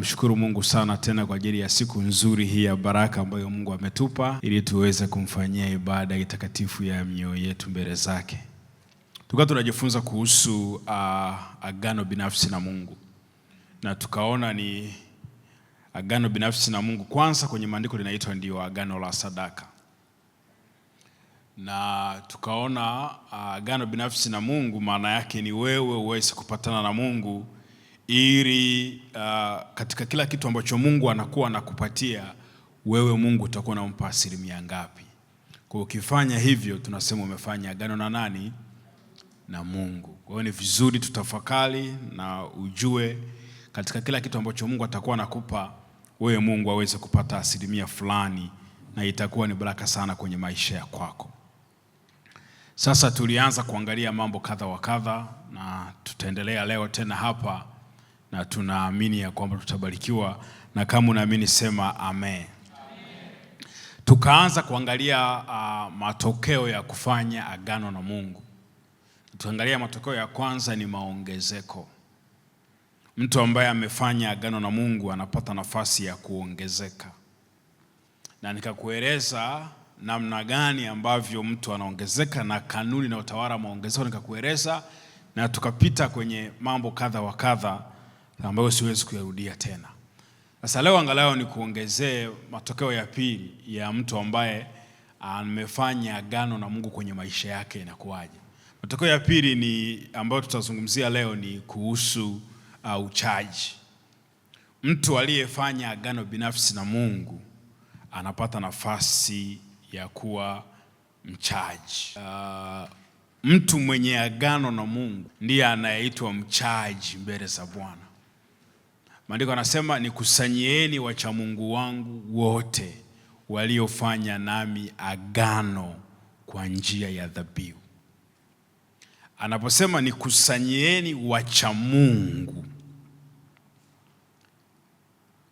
Tunamshukuru Mungu sana tena kwa ajili ya siku nzuri hii ya baraka ambayo Mungu ametupa ili tuweze kumfanyia ibada itakatifu ya mioyo yetu mbele zake. Tulikuwa tunajifunza kuhusu agano binafsi na Mungu. Na tukaona ni agano binafsi na Mungu kwanza kwenye maandiko linaitwa ndio agano la sadaka. Na tukaona agano binafsi na Mungu maana yake ni wewe uweze kupatana na Mungu ili katika kila kitu ambacho Mungu anakuwa anakupatia wewe, Mungu utakuwa unampa asilimia ngapi. Kwa ukifanya hivyo tunasema umefanya agano na nani? Na Mungu. Kwa hiyo ni vizuri tutafakari na ujue katika kila kitu ambacho Mungu atakuwa anakupa wewe, Mungu aweze kupata asilimia fulani, na itakuwa ni baraka sana kwenye maisha ya kwako. Sasa tulianza kuangalia mambo kadha wa kadha na tutaendelea leo tena hapa, na tunaamini ya kwamba tutabarikiwa, na kama unaamini sema amen. Amen. Tukaanza kuangalia matokeo ya kufanya agano na Mungu. Tuangalia matokeo ya kwanza ni maongezeko. Mtu ambaye amefanya agano na Mungu anapata nafasi ya kuongezeka. Na nikakueleza namna gani ambavyo mtu anaongezeka na kanuni na utawala maongezeko nikakueleza, na tukapita kwenye mambo kadha wa kadha ambayo siwezi kuyarudia tena. Sasa leo angalau ni kuongezee matokeo ya pili ya mtu ambaye amefanya agano na Mungu kwenye maisha yake inakuwaje. Matokeo ya pili ni ambayo tutazungumzia leo ni kuhusu uchaji. Mtu aliyefanya agano binafsi na Mungu anapata nafasi ya kuwa mchaji. Mtu mwenye agano na Mungu ndiye anayeitwa mchaji mbele za Bwana. Maandiko yanasema nikusanyieni wacha Mungu wangu wote waliofanya nami agano kwa njia ya dhabihu. Anaposema nikusanyieni wacha Mungu,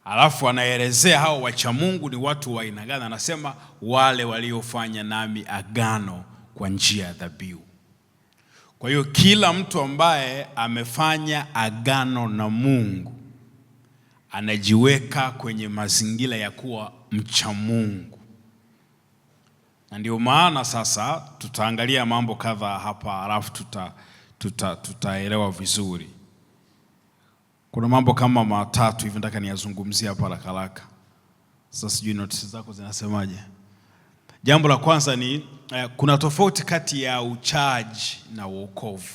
alafu anaelezea hao wacha Mungu ni watu wa aina gani. Anasema wale waliofanya nami agano kwa njia ya dhabihu. Kwa hiyo kila mtu ambaye amefanya agano na Mungu anajiweka kwenye mazingira ya kuwa mcha Mungu. Na ndio maana sasa tutaangalia mambo kadha hapa, alafu tutaelewa vizuri. Kuna mambo kama matatu hivi nataka niyazungumzie hapa haraka. Sasa sijui notice zako zinasemaje. Jambo la kwanza ni kuna tofauti kati ya uchaji na wokovu.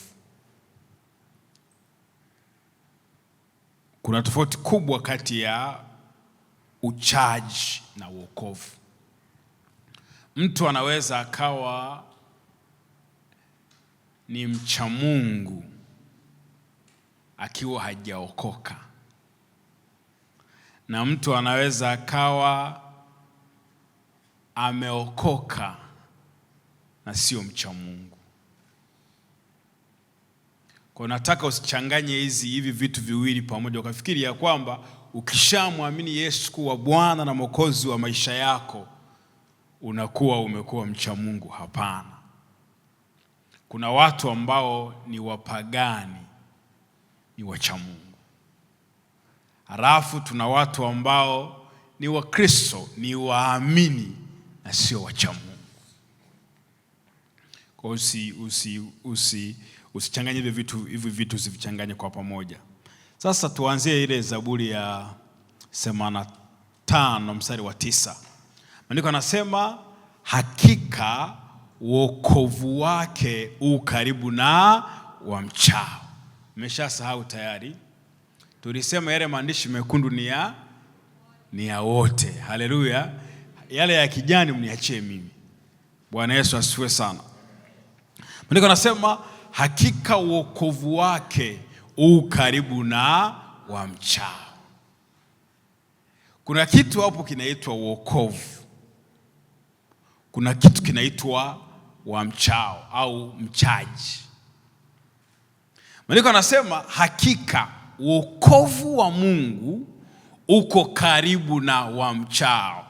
Kuna tofauti kubwa kati ya uchaji na wokovu. Mtu anaweza akawa ni mcha Mungu akiwa hajaokoka, na mtu anaweza akawa ameokoka na sio mcha Mungu. Kwa nataka usichanganye hivi vitu viwili pamoja ukafikiri ya kwamba ukishamwamini Yesu kuwa Bwana na Mwokozi wa maisha yako unakuwa umekuwa mcha Mungu. Hapana. Kuna watu ambao ni wapagani ni wacha Mungu. Halafu tuna watu ambao ni Wakristo ni waamini na sio wacha Mungu. Kwa usichanganye hivi vitu usivichanganye kwa pamoja. Sasa tuanzie ile Zaburi ya 85 mstari wa 9. Maandiko yanasema hakika wokovu wake u karibu na wamchao. Umeshasahau tayari? Tulisema yale maandishi mekundu ni ya wote. Haleluya. Yale ya kijani mniachie mimi. Bwana Yesu asifiwe sana. Maandiko yanasema hakika wokovu wake u karibu na wamchao. Kuna kitu hapo kinaitwa wokovu. Kuna kitu kinaitwa wamchao au mchaji. Maandiko yanasema hakika wokovu wa Mungu uko karibu na wamchao.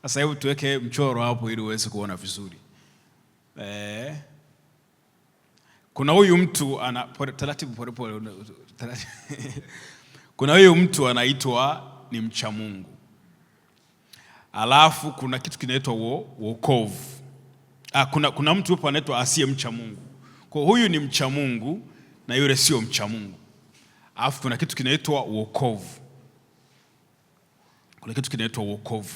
Sasa hebu tuweke mchoro hapo ili uweze kuona vizuri. Kuna huyu mtu ana taratibu. Kuna huyo mtu anaitwa ni mcha Mungu. Alafu kuna kitu kinaitwa wokovu. Kuna mtu yupo anaitwa asiye mcha Mungu. Kwa huyu ni mcha Mungu na yule sio mcha Mungu. Alafu kuna kitu kinaitwa wokovu. Kuna kitu kinaitwa wokovu.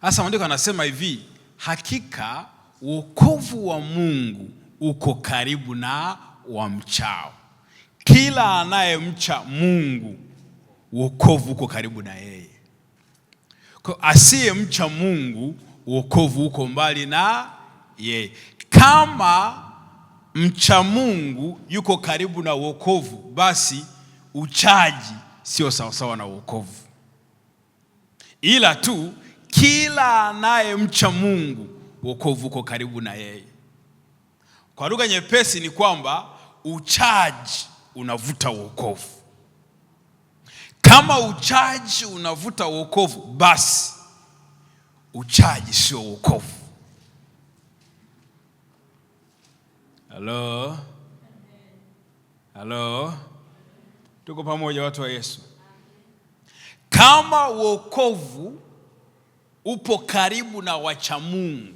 Sasa maandiko anasema hivi, hakika wokovu wa Mungu uko karibu na wamchao. Kila anayemcha Mungu, wokovu uko karibu na yeye. Kwa asiyemcha Mungu, wokovu uko mbali na yeye. Kama mcha Mungu yuko karibu na wokovu, basi uchaji sio sawasawa na wokovu. Ila tu kila anayemcha Mungu, wokovu uko karibu na yeye. Kwa lugha nyepesi ni kwamba uchaji unavuta wokovu. Kama uchaji unavuta wokovu, basi uchaji sio wokovu. Halo. Tuko pamoja watu wa Yesu? Kama wokovu upo karibu na wacha Mungu,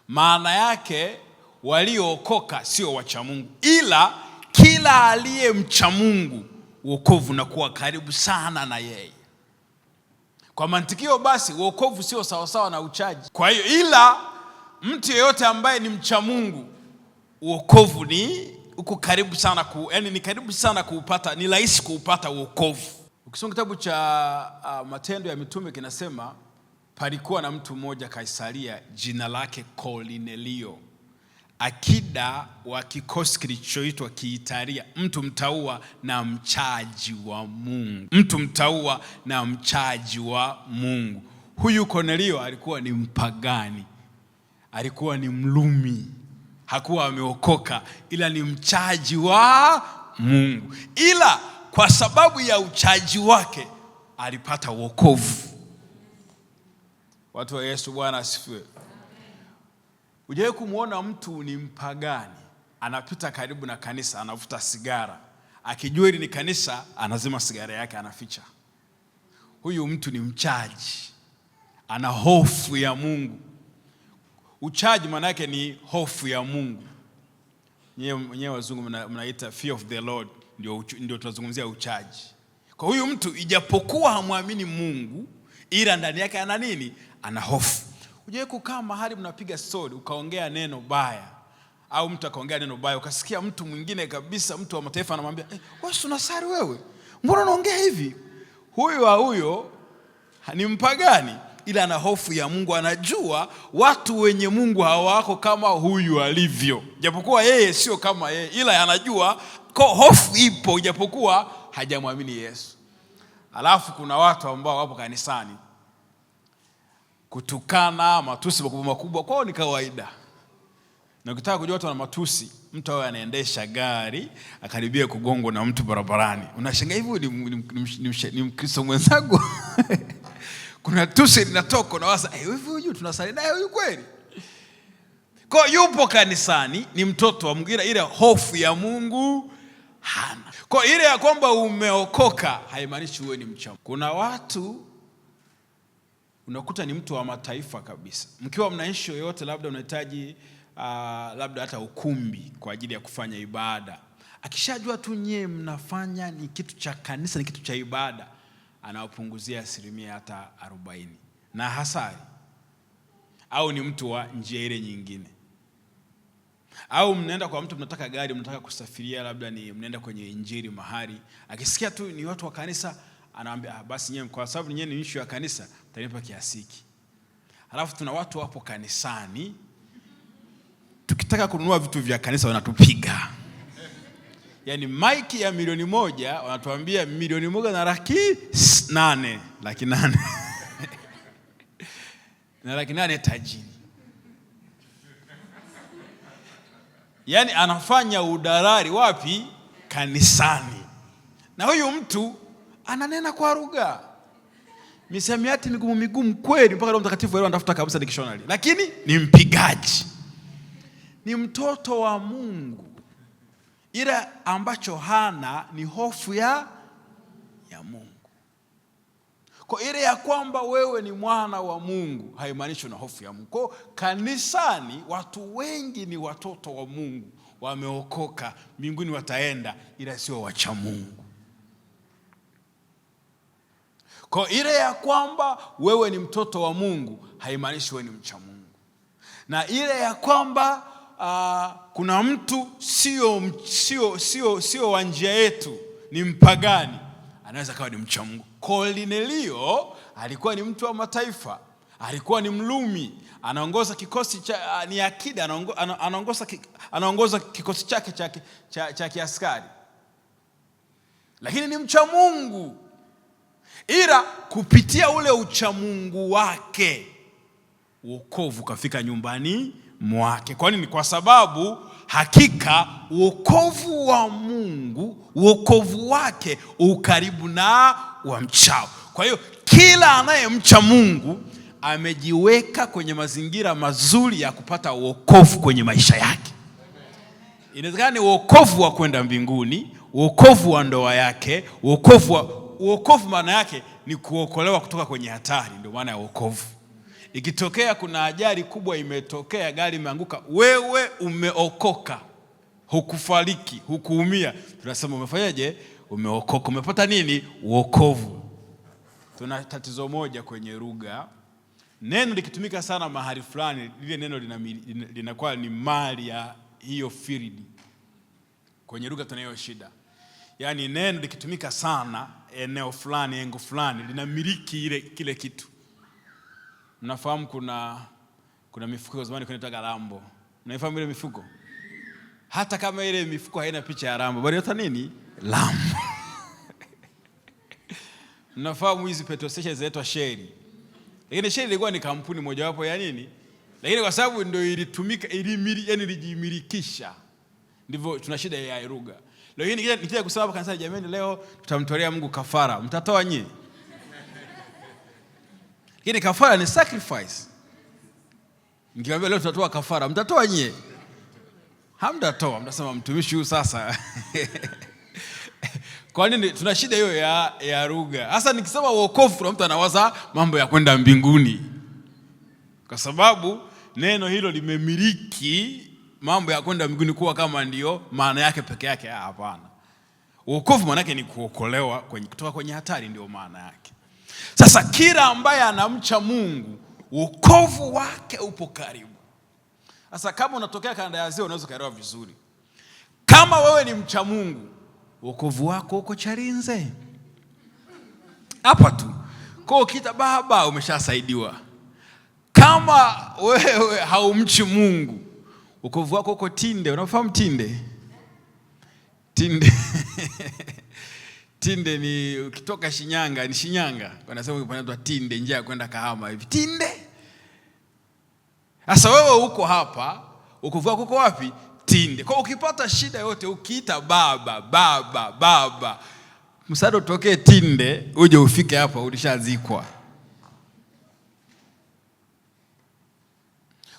maana yake waliookoka sio wacha Mungu, ila kila aliyemcha Mungu, wokovu unakuwa karibu sana na yeye. Kwa mantikio basi wokovu sio sawasawa na uchaji. Kwa hiyo ila mtu yeyote ambaye ni mcha Mungu, wokovu ni uko karibu sana ni karibu sana kuupata, ni rahisi kuupata wokovu. Ukisoma kitabu cha Matendo ya Mitume kinasema palikuwa na mtu mmoja Kaisaria, jina lake Kornelio, akida wa kikosi kilichoitwa Kiitalia, mtu mtaua na mchaji wa Mungu. Mtu mtaua na mchaji wa Mungu. Huyu Kornelio alikuwa ni mpagani, alikuwa ni Mrumi, hakuwa ameokoka, ila ni mchaji wa Mungu. Ila kwa sababu ya uchaji wake alipata wokovu. Watu wa Yesu, Bwana asifiwe. Hujawahi kumuona mtu ni mpagani anapita karibu na kanisa anavuta sigara, akijua hili ni kanisa anazima sigara yake anaficha? Huyu mtu ni mchaji, ana hofu ya Mungu. Uchaji maana yake ni hofu ya Mungu. Nyewe wazungu mnaita fear of the Lord, ndio tunazungumzia uchaji. Kwa huyu mtu ijapokuwa hamwamini Mungu, ila ndani yake ana nini? Ana hofu. Hujawahi kukaa mahali mnapiga story ukaongea neno baya, au mtu akaongea neno baya ukasikia mtu mwingine kabisa, mtu wa mataifa anamwambia, wewe unasari wewe, mbona unaongea hivi? Huyo ni mpagani, ila ana hofu ya Mungu. Anajua watu wenye Mungu hawako kama huyu alivyo, japokuwa yeye sio kama yeye, ila anajua kwa hofu ipo japokuwa hajamwamini Yesu. Alafu kuna watu ambao wapo kanisani, kutukana, matusi makubwa kwao ni kawaida. Na ukitaka kujua watu wana matusi, mtu awe anaendesha gari akaribia kugongwa na mtu barabarani, unashangaa hivi ni Mkristo mwenzangu? Kuna tusi linatoka na wasa, hivi huyu tunasali naye huyu kweli? Kwa yupo kanisani, ni mtoto wa Mungu, ile hofu ya Mungu hana. Kwa ile ya kwamba umeokoka haimaanishi wewe ni mcha Mungu. Kuna watu unakuta ni mtu wa mataifa kabisa. Mkiwa mnaishi yoyote, labda unahitaji labda hata ukumbi kwa ajili ya kufanya ibada, akishajua tu nyewe mnafanya ni kitu cha kanisa, ni kitu cha ibada, anawapunguzia 40% hata 40% na hasari. Au ni mtu wa njia ile nyingine. Au mnaenda kwa mtu, mnataka gari, mnataka kusafiria, labda ni mnaenda kwenye injili mahali, akisikia tu ni watu wa kanisa anawaambia, basi nyewe kwa sababu nyewe ni issue ya kanisa mtanipa kiasi hiki. Alafu tuna watu wapo kanisani, tukitaka kununua vitu vya kanisa wanatupiga. Yaani maiki ya 1,000,000 wanatuambia 1,800,000 laki 8 na laki 8 tajini. Yaani anafanya udalali wapi? Kanisani. Na huyu mtu ananena kwa lugha, misamiati migumu kweli, mpaka Roho Mtakatifu leo anatafuta kabisa dictionary, lakini ni mpigaji, ni mtoto wa Mungu. Ila ambacho hana ni hofu ya ya Mungu. Kwa ile ya kwamba wewe ni mwana wa Mungu haimaanishi una hofu ya Mungu. Kwa kanisani watu wengi ni watoto wa Mungu, wameokoka, mbinguni wataenda, ila sio wacha Mungu. Kwa ile ya kwamba wewe ni mtoto wa Mungu haimaanishi wewe ni mcha Mungu. Na ile ya kwamba kuna mtu sio wa njia yetu, ni mpagani, anaweza kawa ni mcha Mungu. Kornelio alikuwa ni mtu wa mataifa, alikuwa ni Mrumi, anaongoza kikosi cha ni akida, anaongoza kikosi chake cha kiaskari, lakini ni mcha Mungu. Ila kupitia ule uchamungu wake wokovu kafika nyumbani mwake. Kwa nini? Kwa sababu hakika wokovu wa Mungu, wokovu wake ukaribu na wamchao. Kwa hiyo kila anayemcha Mungu amejiweka kwenye mazingira mazuri ya kupata wokovu kwenye maisha yake. Inawezekana ni wokovu wa kwenda mbinguni, wokovu wa ndoa yake, wokovu maana yake ni kuokolewa kutoka kwenye hatari, ndio maana ya wokovu. Ikitokea kuna ajali kubwa imetokea, gari imeanguka, wewe umeokoka, hukufariki, hukuumia, tunasema umefanyaje? Umeokoka. Umepata nini? Wokovu. Tuna tatizo moja kwenye lugha. Neno likitumika sana mahali fulani, lile neno linakuwa ni mali ya hiyo field. Kwenye lugha tunayo shida. Yaani neno likitumika sana eneo fulani, engo fulani, linamiliki kile kitu. Mnafahamu kuna mifuko zamani kunaitwa Rambo. Mnaifahamu ile mifuko? Hata kama ile mifuko haina picha ya Rambo, bali hata nini? Rambo. Mnafahamu hizi petrol stations zinaitwa Shell. Lakini Shell ilikuwa ni kampuni mojawapo ya nini? Lakini kwa sababu ndio ilitumika, yani ilijimilikisha. Ndivyo tuna shida ya lugha. Leo hii nikija kusema hapa kanisani, jamani leo tutamtolea Mungu kafara, mtatoa nyie? Lakini kafara ni sacrifice. Nikiwaambia leo tutatoa kafara, mtatoa nyie? Hamtatoa, mtasema mtumishi huyu sasa. Kwa nini tuna shida hiyo ya lugha? Hasa nikisema wokovu kuna mtu anawaza mambo ya kwenda mbinguni. Kwa sababu neno hilo limemiliki mambo ya kwenda mbinguni kuwa kama ndio maana yake peke yake. Hapana. Wokovu maana yake ni kuokolewa kutoka kwenye hatari, ndio maana yake. Sasa kila ambaye anamcha Mungu, wokovu wake upo karibu. Sasa kama unatokea kanda ya Ziwa unaweza kuelewa vizuri. Kama wewe ni mcha Mungu, wokovu wako uko Chalinze. Hapa tu. Kwa ukita baba umeshasaidiwa. Kama wewe haumchi Mungu, wokovu wako uko Tinde. Unafahamu Tinde? Tinde ni ukitoka Shinyanga, ni Shinyanga. Wanasema ukipanda Tinde njia ya kwenda Kahama hivi. Tinde. Sasa wewe uko hapa, wokovu wako uko wapi? Tinde. Kwa ukipata shida yote ukiita baba, msaada utokee Tinde, uje ufike hapa ulishazikwa.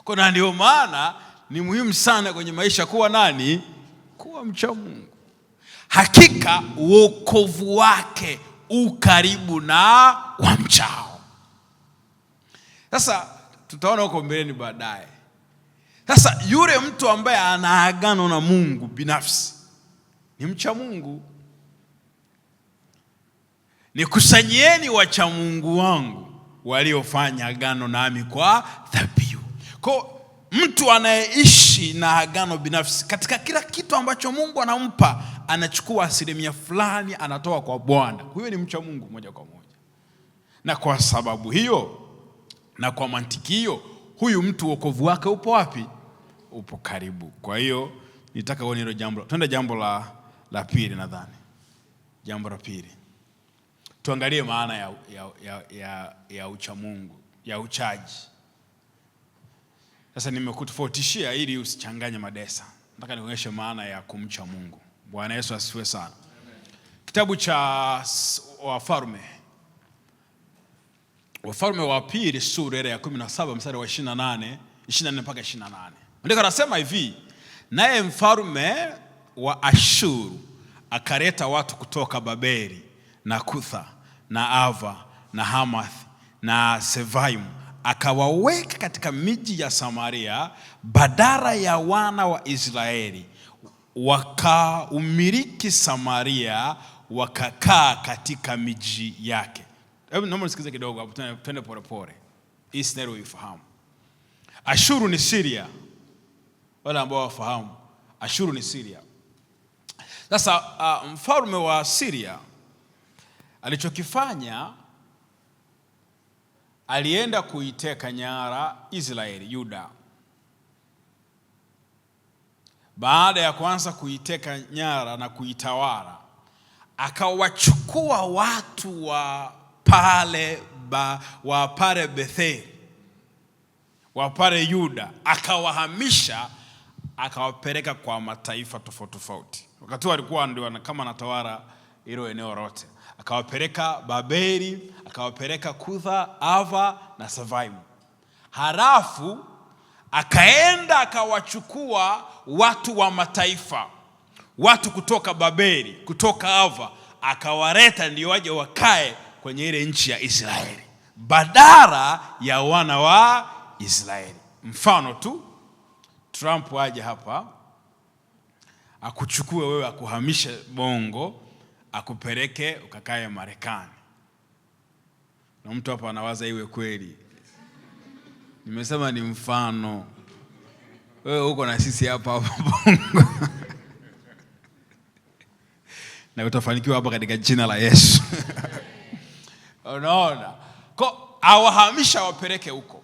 Kwa ndio maana ni muhimu sana kwenye maisha kuwa nani? Kuwa mcha Mungu. Hakika wokovu wake ukaribu na wamchao. Sasa tutaona huko mbeleni baadaye. Sasa yule mtu ambaye ana agano na Mungu binafsi ni mcha Mungu. Nikusanyieni wacha Mungu wangu waliofanya agano nami kwa dhabihu. Kwa mtu anayeishi na agano binafsi, katika kila kitu ambacho Mungu anampa, anachukua asilimia fulani anatoa kwa Bwana. Huyo ni mcha Mungu moja kwa moja. Na kwa sababu hiyo na kwa mantiki hiyo, huyu mtu wokovu wake upo wapi? Upo karibu. Kwa hiyo nitaka uone hilo jambo. Twende jambo la pili nadhani. Jambo la pili. Tuangalie maana ya ucha Mungu, ya uchaji. Sasa nimekutofautishia ili usichanganye madesa. Nataka nionyeshe maana ya kumcha Mungu. Bwana Yesu asifiwe sana. Kitabu cha Wafalme wa pili sura ya 17 mstari wa 24 mpaka 28. Ndiko anasema hivi: naye mfalme wa Ashuru akaleta watu kutoka Babeli na Kutha na Ava na Hamath na Sevaimu, akawaweka katika miji ya Samaria badala ya wana wa Israeli, wakaumiliki Samaria, wakakaa katika miji yake. Hebu naomba nisikize kidogo hapo, twende pole pole. Hii scenario ifahamu. Ashuru ni Syria. Wale ambao wafahamu, Ashuru ni Syria. Sasa mfalme wa Syria alichokifanya, alienda kuiteka nyara Israeli, Yuda. Baada ya kuanza kuiteka nyara na kuitawala, akawachukua watu wa pale Betheli, wa pale Yuda, akawahamisha, akawapeleka kwa mataifa tofauti tofauti. Wakati alikuwa ndio kama anatawala hilo eneo lote. Akawapeleka Babeli, akawapeleka Kutha, Ava na Sevaimu. Halafu akaenda akawachukua watu wa mataifa, watu kutoka Babeli, kutoka Ava, akawaleta ndio waje wakae kwenye ile nchi ya Israeli badala ya wana wa Israeli. Mfano tu, Trump aje hapa akuchukue wewe, akuhamishe Bongo, akupeleke ukakae Marekani. Na mtu hapa anawaza iwe kweli. Nimesema ni mfano. Wewe uko na sisi hapa Bongo. Na utafanikiwa hapa katika jina la Yesu. Unaona? Kwa awahamisha wapeleke huko.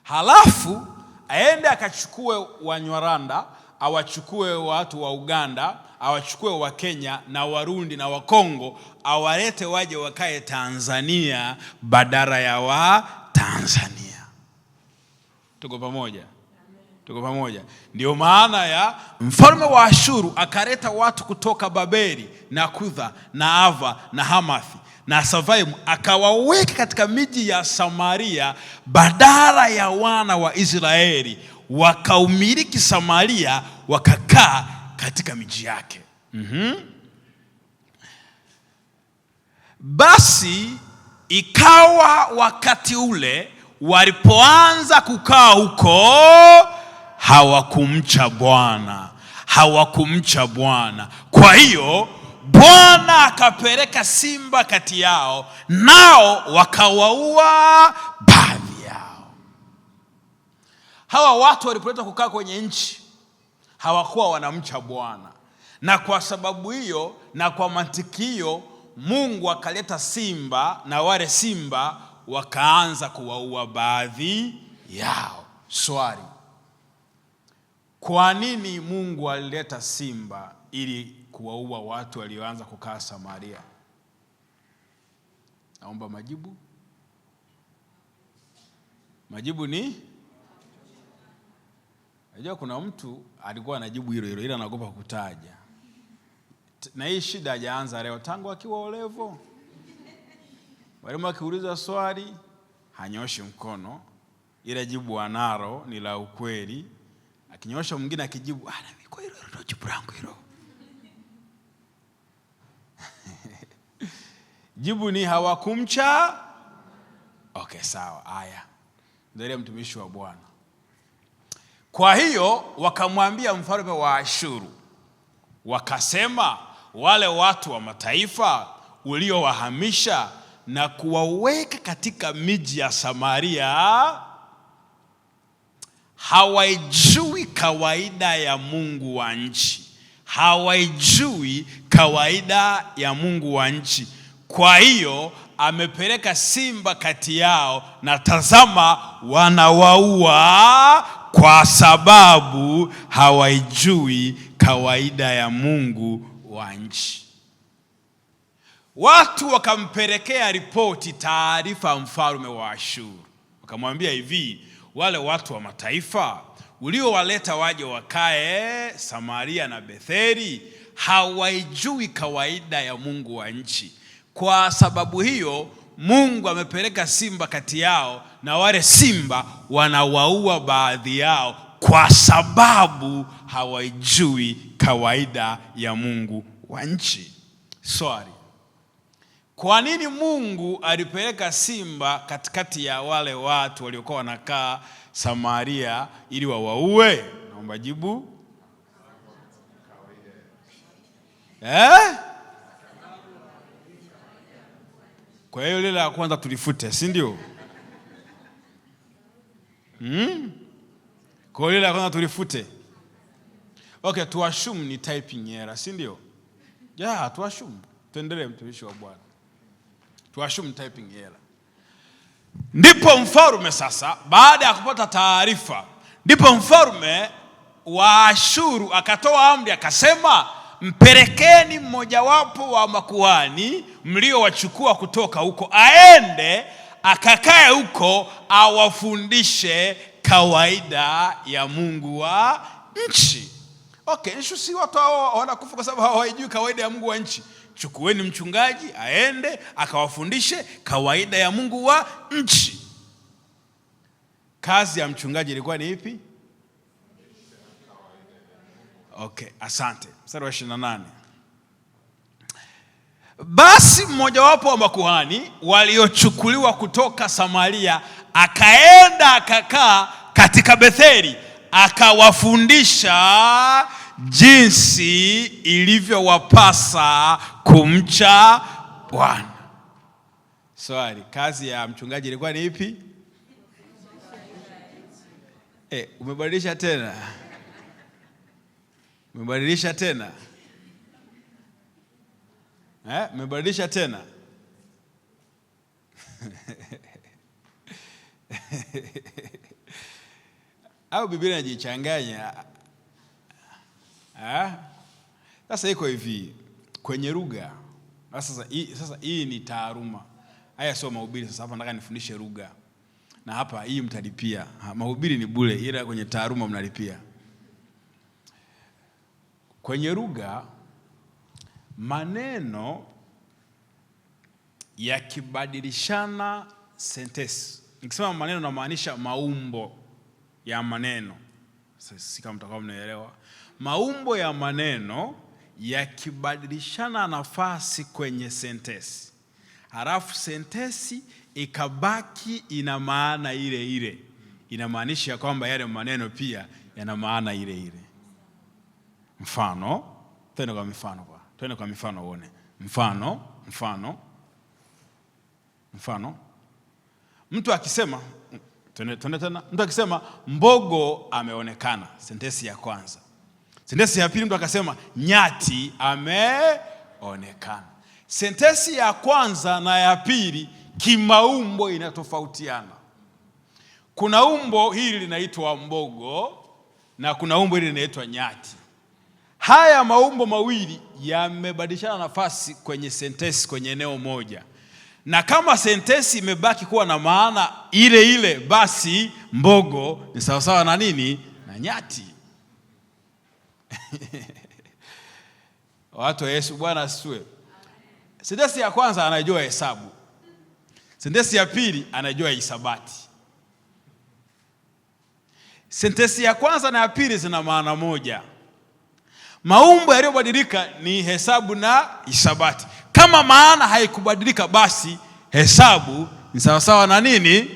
Halafu aende akachukue Wanyarwanda, awachukue watu wa Uganda, awachukue wa Kenya na Warundi na wa Kongo, awalete waje wakae Tanzania badala ya wa Tanzania. Tuko pamoja? Tuko pamoja? Ndio maana ya mfalme wa Ashuru akaleta watu kutoka Babeli na Kutha na Ava na Hamathi na Sevaimu, akawaweka katika miji ya Samaria badala ya wana wa Israeli, wakaumiliki Samaria, wakakaa katika miji yake. Basi ikawa wakati ule walipoanza kukaa huko, hawakumcha Bwana. Kwa hiyo Bwana akapeleka simba kati yao, nao wakawaua baadhi yao. Hawa watu walipoletwa kukaa kwenye nchi, hawakuwa wanamcha Bwana, na kwa sababu hiyo na kwa mantikio, Mungu akaleta simba, na wale simba wakaanza kuwaua baadhi yao. Swali: kwa nini Mungu alileta simba ili kuwaua watu walioanza kukaa Samaria? Naomba majibu. Majibu ni, najua kuna mtu alikuwa anajibu hilo ila anaogopa kutaja. Na hii shida hajaanza leo, tangu akiwa olevo. Walimu akiuliza swali hanyoshi mkono, ila jibu analo ni la ukweli. Akinyosha mwingine akijibu, na mimi kwa hilo ndio jibu langu hilo. Jibu ni hawakumcha. Okay, sawa. Haya, ndio mtumishi wa Bwana. Kwa hiyo wakamwambia mfalme wa Ashuru, wakasema, wale watu wa mataifa uliowahamisha na kuwaweka katika miji ya Samaria hawaijui kawaida ya Mungu wa nchi. Hawaijui kawaida ya Mungu wa nchi. Kwa hiyo amepeleka simba kati yao, na tazama wanawaua kwa sababu hawaijui kawaida ya Mungu wa nchi. Watu wakampelekea ripoti, taarifa mfalme wa Ashuru. Wakamwambia hivi, wale watu wa mataifa uliowaleta waje wakae Samaria na Betheli hawaijui kawaida ya Mungu wa nchi. Kwa sababu hiyo Mungu amepeleka simba kati yao, na wale simba wanawaua baadhi yao kwa sababu hawaijui kawaida ya Mungu wa nchi. Swali: Kwa nini Mungu alipeleka simba katikati ya wale watu waliokuwa wanakaa Samaria ili wawaue? Naomba jibu. Kwa hiyo lile la kwanza tulifute, si ndio? Kwa hiyo lile la kwanza tulifute. Okay, tuassume ni typing error, si ndio? Tuassume. Tuendelee, mtumishi wa Bwana. Tuassume typing error. Ndipo mfalme sasa, baada ya kupata taarifa, ndipo mfalme wa Ashuru akatoa amri akasema, mpelekeni mmojawapo wa makuhani mliowachukua kutoka huko, aende akakae huko awafundishe kawaida ya Mungu wa nchi. Okay, issue si watu hao wanakufa kwa sababu hawajui kawaida ya Mungu wa nchi. Chukueni mchungaji aende akawafundishe kawaida ya Mungu wa nchi. Kazi ya mchungaji ilikuwa ni ipi? Okay, asante. Mstari wa 28. Basi mmojawapo wa makuhani waliochukuliwa kutoka Samaria akaenda akakaa katika Betheli, akawafundisha jinsi ilivyowapasa kumcha Bwana. Swali, kazi ya mchungaji ilikuwa ni ipi? Umebadilisha tena. Umebadilisha tena. Umebadilisha tena. Au Biblia inajichanganya. Sasa iko hivi kwenye lugha. Sasa hii ni taaluma. Haya sio mahubiri. Sasa hapa nataka nifundishe lugha. Na hapa hii mtalipia. Mahubiri ni bure, ila kwenye taaluma mnalipia. Kwenye lugha maneno yakibadilishana sentensi. Nikisema maneno namaanisha maumbo ya maneno. Sasa kama mtakao mnaelewa. Maumbo ya maneno yakibadilishana nafasi kwenye sentensi, halafu sentensi ikabaki ina maana ile ile, inamaanisha kwamba yale maneno pia yana maana ile ile. Mfano, twende kwa mifano uone. Mfano. Mtu akisema, twende tena. Mtu akisema mbogo ameonekana, sentensi ya kwanza. Sentensi ya pili mtu akasema nyati ameonekana. Sentensi ya kwanza na ya pili kimaumbo inatofautiana. Kuna umbo hili linaitwa mbogo na kuna umbo hili linaitwa nyati. Haya maumbo mawili yamebadilishana nafasi kwenye sentensi kwenye eneo moja. Na kama sentensi imebaki kuwa na maana ile ile, basi mbogo ni sawasawa na nini? Na nyati. Watu wa Yesu, Bwana asifiwe. Sentensi ya kwanza anajua hesabu. Sentensi ya pili anajua hisabati. Sentensi ya kwanza na ya pili zina maana moja. Maumbo yaliyobadilika ni hesabu na hisabati. Kama maana haikubadilika, basi hesabu ni sawasawa na nini?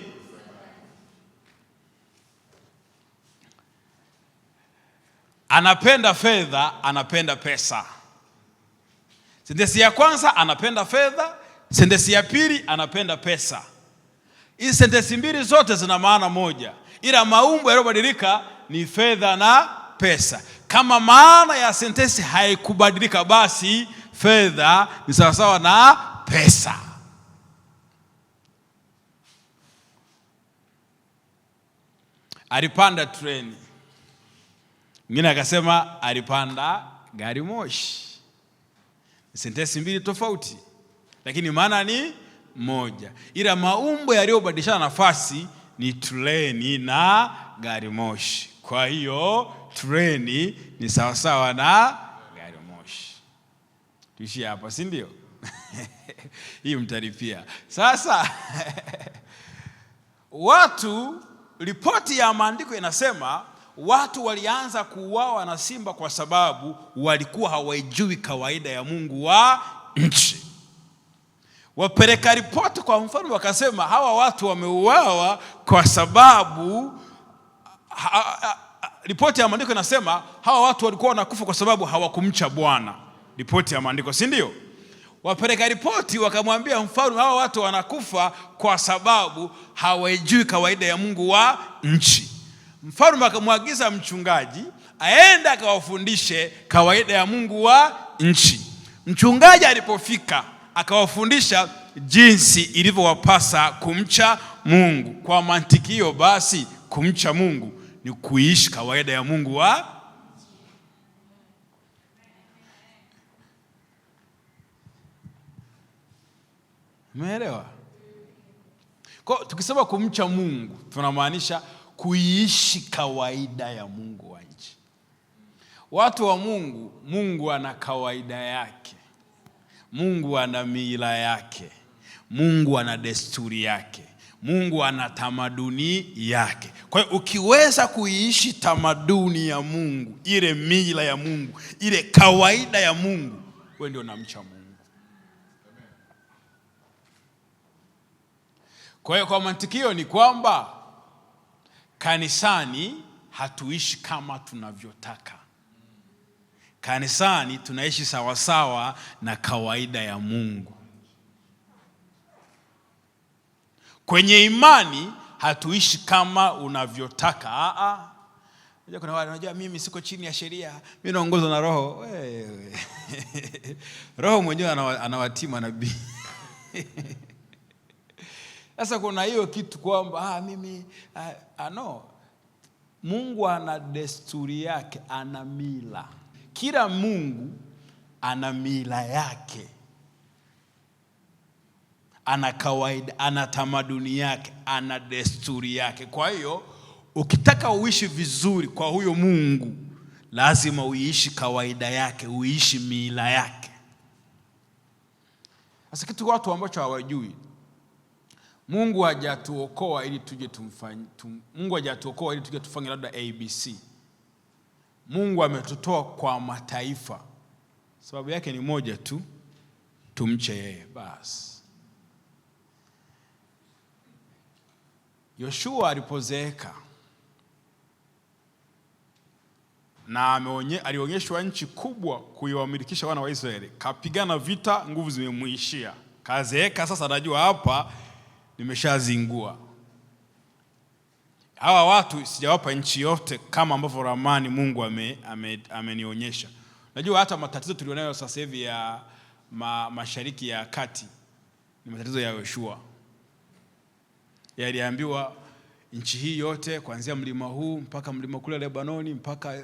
Anapenda fedha, anapenda pesa. Sentensi ya kwanza anapenda fedha, sentensi ya pili anapenda pesa. Hizi sentensi mbili zote zina maana moja, ila maumbo yaliyobadilika ni fedha na pesa. Kama maana ya sentensi haikubadilika, basi fedha ni sawasawa na pesa. Alipanda treni. Mwingine akasema alipanda gari moshi. Sentensi mbili tofauti, lakini maana ni moja. Ila maumbo yaliyobadilishana nafasi ni treni na gari moshi. Kwa hiyo treni ni sawasawa na gari moshi. Tuishie hapa, si ndio? Hii mtalipia. Sasa ripoti ya maandiko inasema watu walianza kuuawa na simba kwa sababu walikuwa hawajui kawaida ya Mungu wa nchi. Wapeleka ripoti kwa mfalme wakasema hawa watu wameuawa kwa sababu ripoti ya maandiko inasema hawa watu walikuwa wanakufa kwa sababu hawakumcha Bwana. Ripoti ya maandiko, si ndio? Wapeleka ripoti wakamwambia mfalme hawa watu wanakufa kwa sababu hawajui kawaida ya Mungu wa nchi. Mfalme akamwagiza mchungaji aende akawafundishe kawaida ya Mungu wa nchi. Mchungaji alipofika akawafundisha jinsi ilivyowapasa kumcha Mungu. Kwa mantiki hiyo basi, kumcha Mungu ni kuishi kawaida ya Mungu wa. Umeelewa? Kwa tukisema kumcha Mungu tunamaanisha kuishi kawaida ya Mungu wa nchi. Watu wa Mungu, Mungu ana kawaida yake. Mungu ana mila yake. Mungu ana desturi yake. Mungu ana tamaduni yake. Kwa hiyo ukiweza kuishi tamaduni ya Mungu, ile mila ya Mungu, ile kawaida ya Mungu, wewe ndio unamcha Mungu. Kwa hiyo kwa mantikio ni kwamba kanisani hatuishi kama tunavyotaka. Kanisani tunaishi sawasawa na kawaida ya Mungu. Kwenye imani hatuishi kama unavyotaka. Kuna wale wanajua mimi siko chini ya sheria, mimi naongozwa na Roho. Wewe Roho mwenyewe anawatima nabii. Sasa kuna hiyo kitu kwamba mimi no. Mungu ana desturi yake, ana mila. Kila Mungu ana mila yake, ana kawaida, ana tamaduni yake, ana desturi yake. Kwa hiyo ukitaka uishi vizuri kwa huyo Mungu, lazima uishi kawaida yake, uishi mila yake. Sasa kitu watu ambacho hawajui, Mungu hajatuokoa ili tuje tumfanye. Mungu hajatuokoa ili tuje tufanye labda ABC. Mungu ametutoa kwa mataifa. Sababu yake ni moja tu, tumche yeye basi. Yoshua alipozeeka na alionyeshwa nchi kubwa kuiwamilikisha wana wa Israeli, kapigana vita, nguvu zimemuishia, kazeeka. Sasa anajua hapa nimeshazingua. Hawa watu sijawapa nchi yote kama ambavyo ramani Mungu amenionyesha. Najua hata matatizo tulionayo sasa hivi ya Mashariki ya Kati ni matatizo ya Yoshua. Yaliambiwa nchi hii yote kuanzia mlima huu mpaka mlima kule Lebanoni mpaka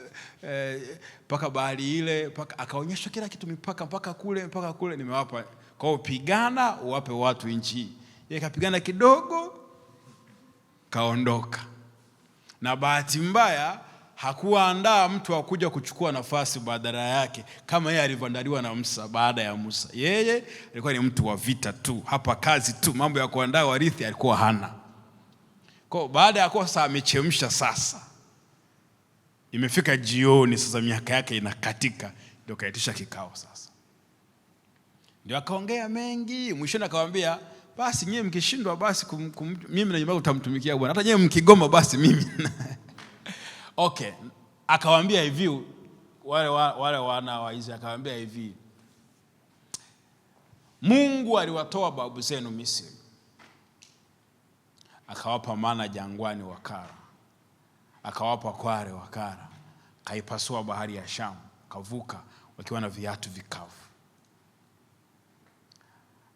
bahari ile, akaonyesha kila kitu, mpaka kule nimewapa. Kwa hiyo pigana uwape watu nchi hii. Yeye kapigana kidogo kaondoka. Na bahati mbaya hakuandaa mtu wa kuja kuchukua nafasi badala yake kama yeye alivyoandaliwa na Musa baada ya Musa. Yeye alikuwa ni mtu wa vita tu, hapa kazi tu, mambo ya kuandaa warithi alikuwa hana. Kwa baada ya kosa amechemsha, sasa imefika jioni, sasa miaka yake inakatika, ndio kaitisha kikao sasa. Ndio akaongea mengi, mwishoni akamwambia basi nyie mkishindwa basi mimi na nyumba utamtumikia Bwana. Hata nyie mkigoma basi mimi. Okay. Akawaambia hivi wale wana wa Israeli, akawaambia hivi, Mungu aliwatoa babu zenu Misri, akawapa mana jangwani wakara, akawapa kware wakara, kaipasua bahari ya Shamu, kavuka wakiwa na viatu vikavu.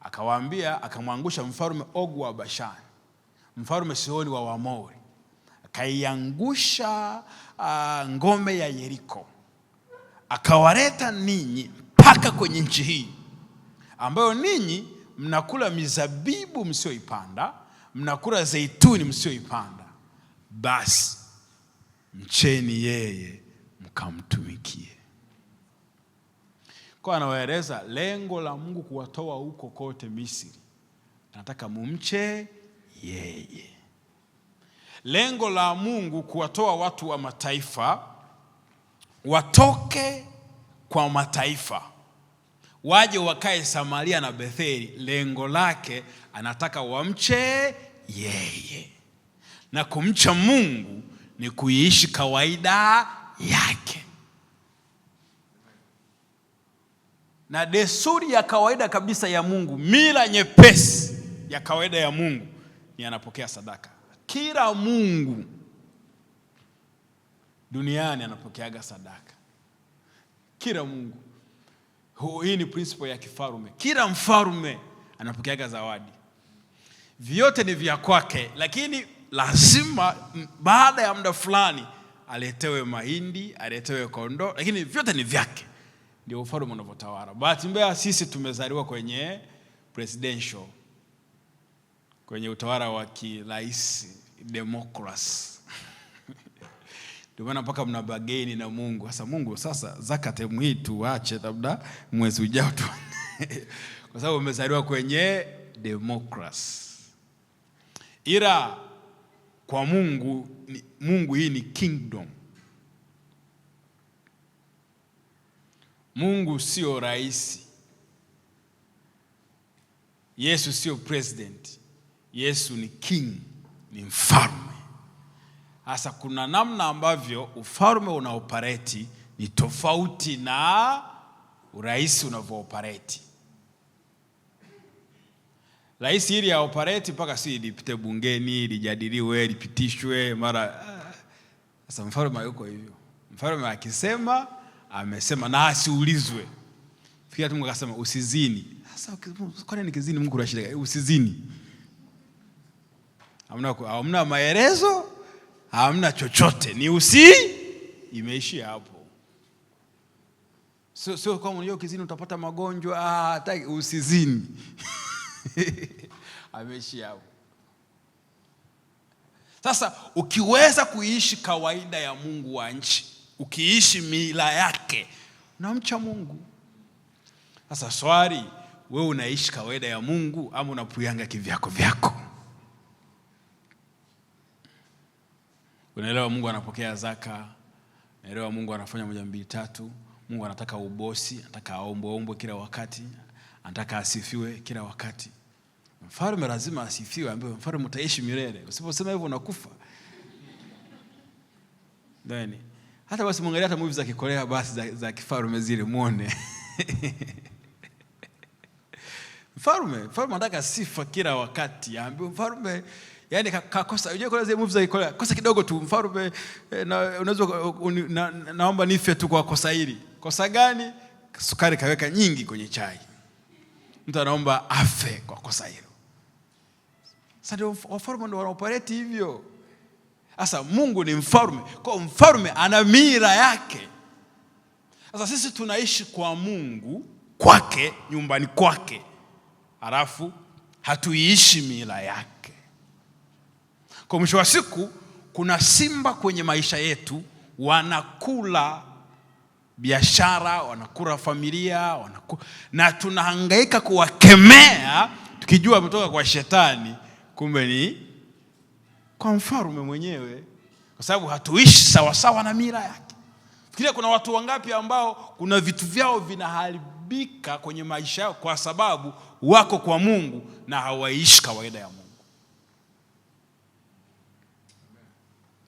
Akawaambia, akamwangusha mfalme Ogu wa Bashani, mfalme Sihoni wa Waamori, akaiangusha ngome ya Yeriko, akawaleta ninyi mpaka kwenye nchi hii ambayo ninyi mnakula mizabibu msioipanda, mnakula zeituni msioipanda. Basi mcheni yeye mkamtumikie. Kwa anawaeleza lengo la Mungu kuwatoa huko kote Misri, anataka mumche yeye. Lengo la Mungu kuwatoa watu wa mataifa watoke kwa mataifa waje wakae Samaria na Betheli. Lengo lake anataka wamche yeye, na kumcha Mungu ni kuishi kawaida yake. Na desturi ya kawaida kabisa ya Mungu, mila nyepesi ya kawaida ya Mungu ni anapokea sadaka. Kila Mungu duniani anapokeaga sadaka. Kila Mungu. Hii ni principle ya kifarume. Kila mfarume anapokeaga zawadi. Vyote ni vya kwake, lakini lazima baada ya muda fulani aletewe mahindi, aletewe kondoo, lakini vyote ni vyake. Ndio ufarume unavyotawala. Bahati mbaya sisi tumezaliwa kwenye presidential, kwenye utawala wa kirais, democracy. Ndio maana mpaka mnabageni na Mungu. Sasa Mungu, sasa zakate hii tuache labda mwezi ujao tu. Kwa sababu umezaliwa kwenye democracy. Ila kwa Mungu hii ni kingdom. Mungu sio rais. Yesu sio president. Yesu ni king, ni mfalme. Hasa kuna namna ambavyo ufalme unaoperate ni tofauti na urais unavyo-operate. Rais ili ya operate mpaka si lipite bungeni, lijadiliwe, lipitishwe mara. Sasa mfalme hayuko hivyo. Mfalme akisema amesema na asiulizwe. Fikia tu Mungu akasema usizini. Sasa kwa nini nikizini Mungu anashida? Usizini. Hamna maelezo, hamna chochote. Ni imeishia hapo. Sio kama unajua ukizini utapata magonjwa, hataki usizini. Ameishia hapo. Sasa ukiweza kuishi kawaida ya Mungu wa nchi, ukiishi mila yake, unamcha Mungu. Sasa swali, wewe unaishi kawaida ya Mungu ama unapuyanga kivyako vyako? Unaelewa Mungu anapokea zaka, unaelewa Mungu anafanya 1 2 3, Mungu anataka ubosi, anataka aombwe kila wakati, anataka asifiwe kila wakati. Mfalme lazima asifiwe, ambaye mfalme utaishi milele. Usiposema hivyo unakufa. Ndani. Hata basi muangalia hata movies za Kikorea basi za kifalme zile muone. Mfalme anataka sifa kila wakati. Ambaye mfalme yani kakosa, unajua kuna zile movies za Kikorea, kosa kidogo tu mfalme unaweza naomba nife tu kwa kosa hili. Kosa gani? Sukari kaweka nyingi kwenye chai. Mtu anaomba afe kwa kosa hilo. Sasa ndio wafalme ndio wanaoperate hivyo. Sasa Mungu ni mfalme, kwa mfalme ana mila yake. Sasa sisi tunaishi kwa Mungu, kwake, nyumbani kwake. Halafu hatuishi mila yake. Kwa mwisho wa siku kuna simba kwenye maisha yetu, wanakula biashara, wanakula familia, na tunahangaika kuwakemea tukijua kutoka kwa shetani, kumbe ni kwa mfalme mwenyewe, kwa sababu hatuishi sawa sawa na mila yake. Fikiria kuna watu wangapi ambao kuna vitu vyao vinaharibika kwenye maisha yao kwa sababu wako kwa Mungu na hawaishi kawaida ya Mungu.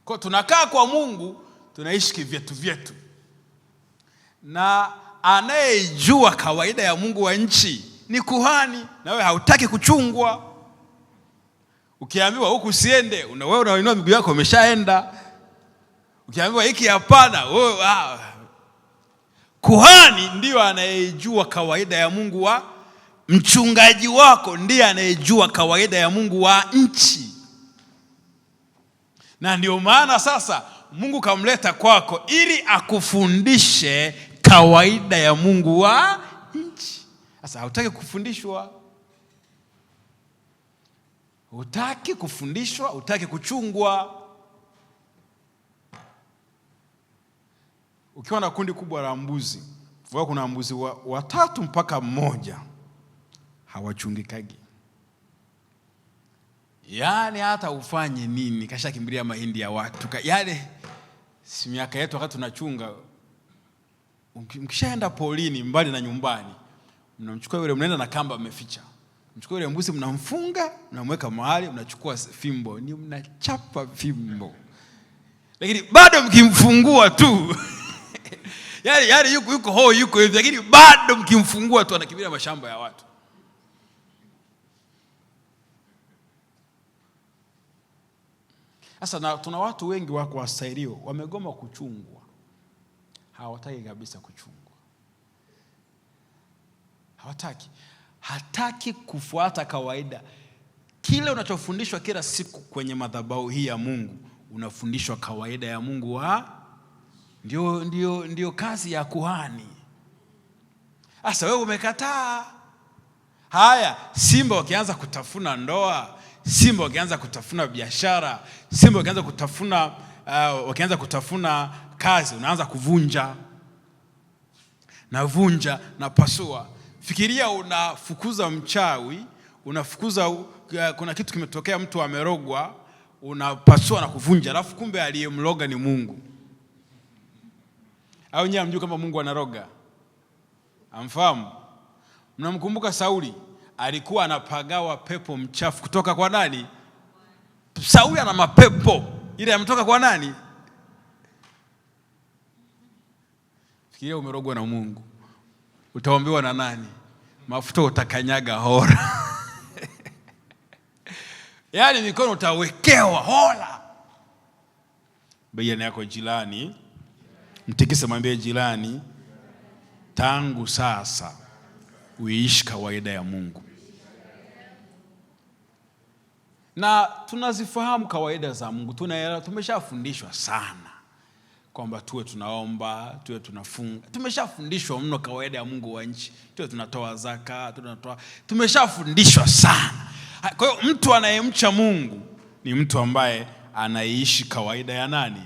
Kwa tunakaa kwa Mungu, tunaishi kivyetu vyetu. Na anayejua kawaida ya Mungu wa nchi ni kuhani, na wewe hautaki kuchungwa. Ukiambiwa huku usiende, wewe unainua miguu yako umeshaenda. Ukiambiwa hiki hapana, wewe kuhani ndio anayejua kawaida ya Mungu wa mchungaji wako, ndiye anayejua kawaida ya Mungu wa nchi. Na ndio maana sasa Mungu kamleta kwako ili akufundishe kawaida ya Mungu wa nchi. Sasa hautaki kufundishwa. Hutaki kufundishwa, hutaki kuchungwa. Ukiwa na kundi kubwa la mbuzi, kuna mbuzi 3 mpaka 1 hawachungikagi. Yaani hata ufanye nini kasha kimbilia mahindi ya watu. Yaani si miaka yetu wakati tunachunga, mkishaenda polini mbali na nyumbani, mnamchukua yule, mnaenda na kamba mmeficha. Mchukua yule mbuzi, mnamfunga, mnamweka mahali, mnachukua fimbo, ni mnachapa fimbo. Lakini bado mkimfungua tu yani yuko hivi, lakini bado mkimfungua tu anakimbia mashamba ya watu. Sasa tuna watu wengi wako wastahilio wamegoma kuchungwa. Hawataki kabisa kuchungwa. Hataki kufuata kawaida. Kile unachofundishwa kila siku kwenye madhabahu hii ya Mungu, unafundishwa kawaida ya Mungu ndio kazi ya kuhani. Sasa wewe umekataa. Haya, simba wakianza kutafuna ndoa, simba wakianza kutafuna biashara, simba wakianza kutafuna kazi, unaanza kuvunja na pasua. Fikiria unafukuza mchawi, kuna kitu kimetokea, mtu amerogwa, unapasua na kuvunja, alafu kumbe aliyemloga ni Mungu. Au nyinyi mjue kama Mungu anaroga? Amfahamu? Mnamkumbuka Sauli? Alikuwa anapagawa pepo mchafu kutoka kwa nani? Sauli ana mapepo. Ile yametoka kwa nani? Fikiria umerogwa na Mungu. Utaombewa na nani? Mafuta utakanyaga hora. Yaani mikono utawekewa hola. Baiana yako jirani, mtikise, mwambie jirani, tangu sasa uishi kawaida ya Mungu. Na tunazifahamu kawaida za Mungu. Tumeshafundishwa sana kwamba tuwe tunaomba, tuwe tunafunga. Tumeshafundishwa mno kawaida ya Mungu wa nchi. Tuwe tunatoa zaka, tumeshafundishwa sana. Kwa hiyo mtu anayemcha Mungu ni mtu ambaye anaishi kawaida ya nani?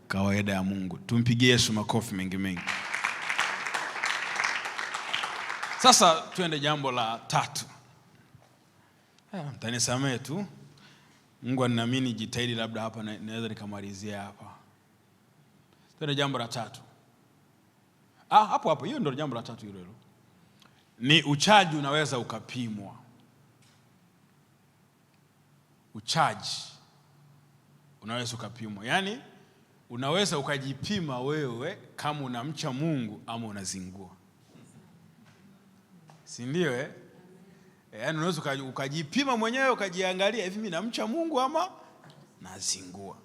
Kawaida ya Mungu. Tumpigie Yesu makofi mengi mengi. Sasa tuende jambo la 3. Mtanisamehe tu. Mungu anaamini jitahidi, labda hapa naweza nikamalizia hapa. Tuende jambo la 3. Hapo hiyo ndio jambo la 3 hilo. Ni uchaji unaweza ukapimwa. Uchaji unaweza ukapimwa. Yaani unaweza ukajipima wewe kama unamcha Mungu ama unazingua. Si ndio yaani unaweza ukajipima mwenyewe, ukajiangalia, hivi mimi namcha Mungu ama nazingua.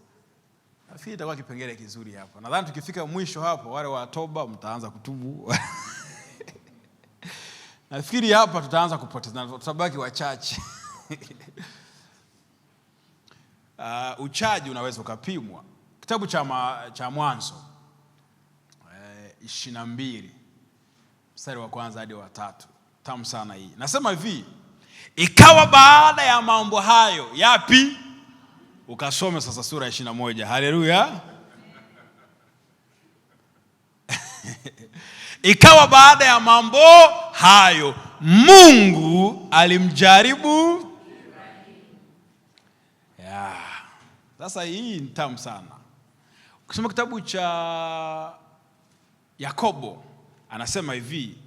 Nafikiri itakuwa kipengele kizuri hapo. Nadhani tukifika mwisho hapo, wale wa toba mtaanza kutubu. Nafikiri hapa tutaanza kupoteza, tutabaki wachache. Uchaji unaweza ukapimwa. Kitabu cha Mwanzo 22 mstari wa 1 hadi wa 3. Tamu sana hii. Nasema hivi, ikawa baada ya mambo hayo, yapi? Ukasome sasa sura 21. Haleluya. Ikawa baada ya mambo hayo, Mungu alimjaribu. Sasa hii ni tamu sana. Ukisoma kitabu cha Yakobo, anasema hivi,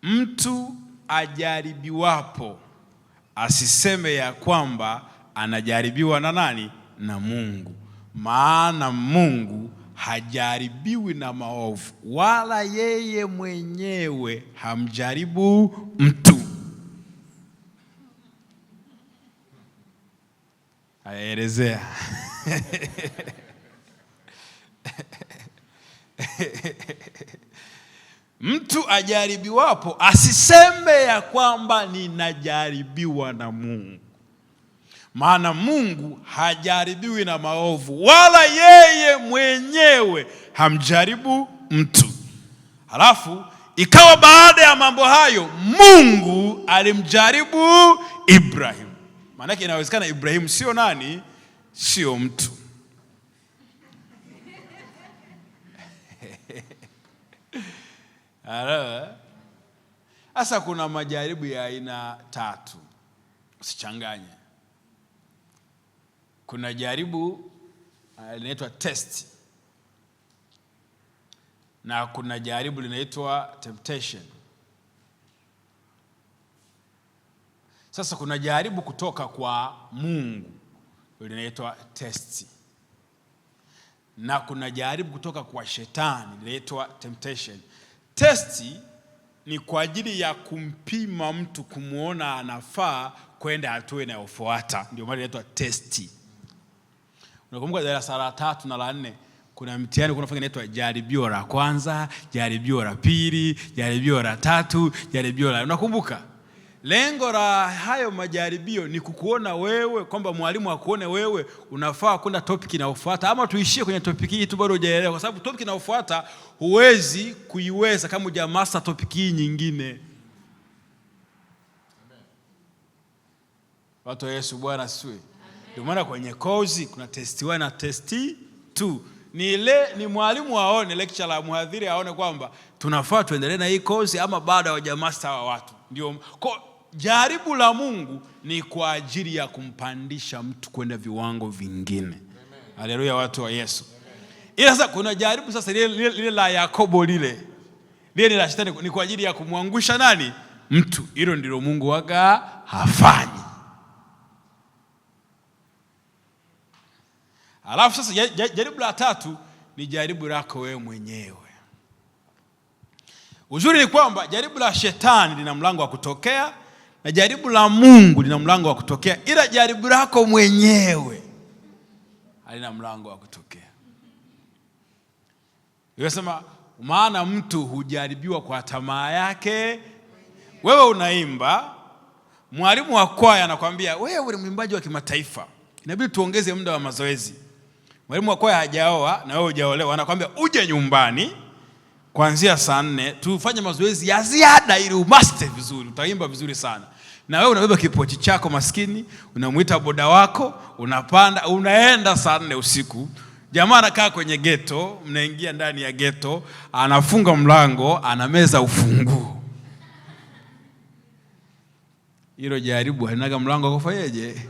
mtu ajaribiwapo asiseme ya kwamba anajaribiwa na nani? Na Mungu. Maana Mungu hajaribiwi na maovu, wala yeye mwenyewe hamjaribu mtu. Ayaelezea. Mtu ajaribiwapo asiseme ya kwamba ninajaribiwa na Mungu. Maana Mungu hajaribiwi na maovu, wala yeye mwenyewe hamjaribu mtu. Halafu ikawa baada ya mambo hayo, Mungu alimjaribu Ibrahim. Maana yake inawezekana Ibrahim sio nani? Sio mtu. Sasa kuna majaribu ya aina 3. Usichanganye. Kuna jaribu linaitwa test. na kuna jaribu linaitwa temptation. Sasa kuna jaribu kutoka kwa Mungu linaitwa testi, na kuna jaribu kutoka kwa shetani linaitwa temptation. Testi ni kwa ajili ya kumpima mtu, kumuona anafaa kwenda hatua inayofuata, ndio maana inaitwa testi. Unakumbuka darasa la 3 na la 4 kuna mtihani kuna inaitwa jaribio la kwanza, jaribio la pili, jaribio la 3, jaribio la, unakumbuka? Lengo la hayo majaribio ni kukuona wewe, kwamba mwalimu akuone wewe unafaa kwenda topic inayofuata, ama tuishie kwenye topic hii tu bado hujaelewa, kwa sababu topic inayofuata huwezi kuiweza kama hujamaster topic hii nyingine. Watu wa Yesu, Bwana asifiwe. Ndio maana kwenye kozi kuna test 1 na test 2. Ni mwalimu aone, lecturer mhadhiri aone kwamba tunafaa tuendelee na hii kozi ama bado hawajamaster hawa watu. Ndio jaribu la Mungu ni kwa ajili ya kumpandisha mtu kwenda viwango vingine. Haleluya, watu wa Yesu. Ila sasa kuna jaribu sasa lile la Yakobo lile ni la shetani, ni kwa ajili ya kumwangusha nani? Mtu. Hilo ndilo Mungu waga hafanyi. Alafu sasa jaribu la 3 ni jaribu lako wewe mwenyewe. Uzuri ni kwamba jaribu la shetani lina mlango wa kutokea na jaribu la Mungu lina mlango wa kutokea, ila jaribu lako mwenyewe halina mlango wa kutokea. Yosema maana mtu hujaribiwa kwa tamaa yake. Wewe unaimba, mwalimu wa kwaya anakuambia wewe ni mwimbaji wa kimataifa, inabidi tuongeze muda wa mazoezi. Mwalimu wa kwaya hajaoa na wewe hujaolewa, anakuambia uje nyumbani kuanzia saa 4 tufanye mazoezi ya ziada ili umaster vizuri, utaimba vizuri sana. Na wewe unabeba kipochi chako maskini, unamuita boda wako, unapanda, unaenda saa 4 usiku. Jamaa anakaa kwenye ghetto, mnaingia ndani ya ghetto, anafunga mlango, anameza ufunguo. Hilo jaribu halinaga mlango wa kufanyaje?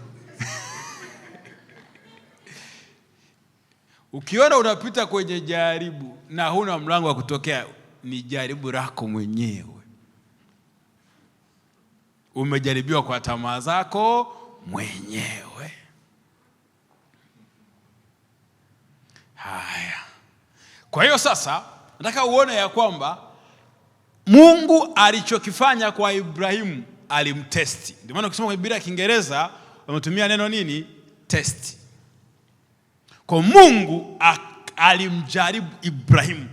Ukiona unapita kwenye jaribu na huna mlango wa kutokea, ni jaribu lako mwenyewe. Umejaribiwa kwa tamaa zako mwenyewe. Haya. Kwa hiyo sasa nataka uone ya kwamba Mungu alichokifanya kwa Ibrahimu alimtesti. Ndio maana ukisoma Biblia ya Kiingereza wametumia neno nini? Test. Kwa Mungu alimjaribu Ibrahimu.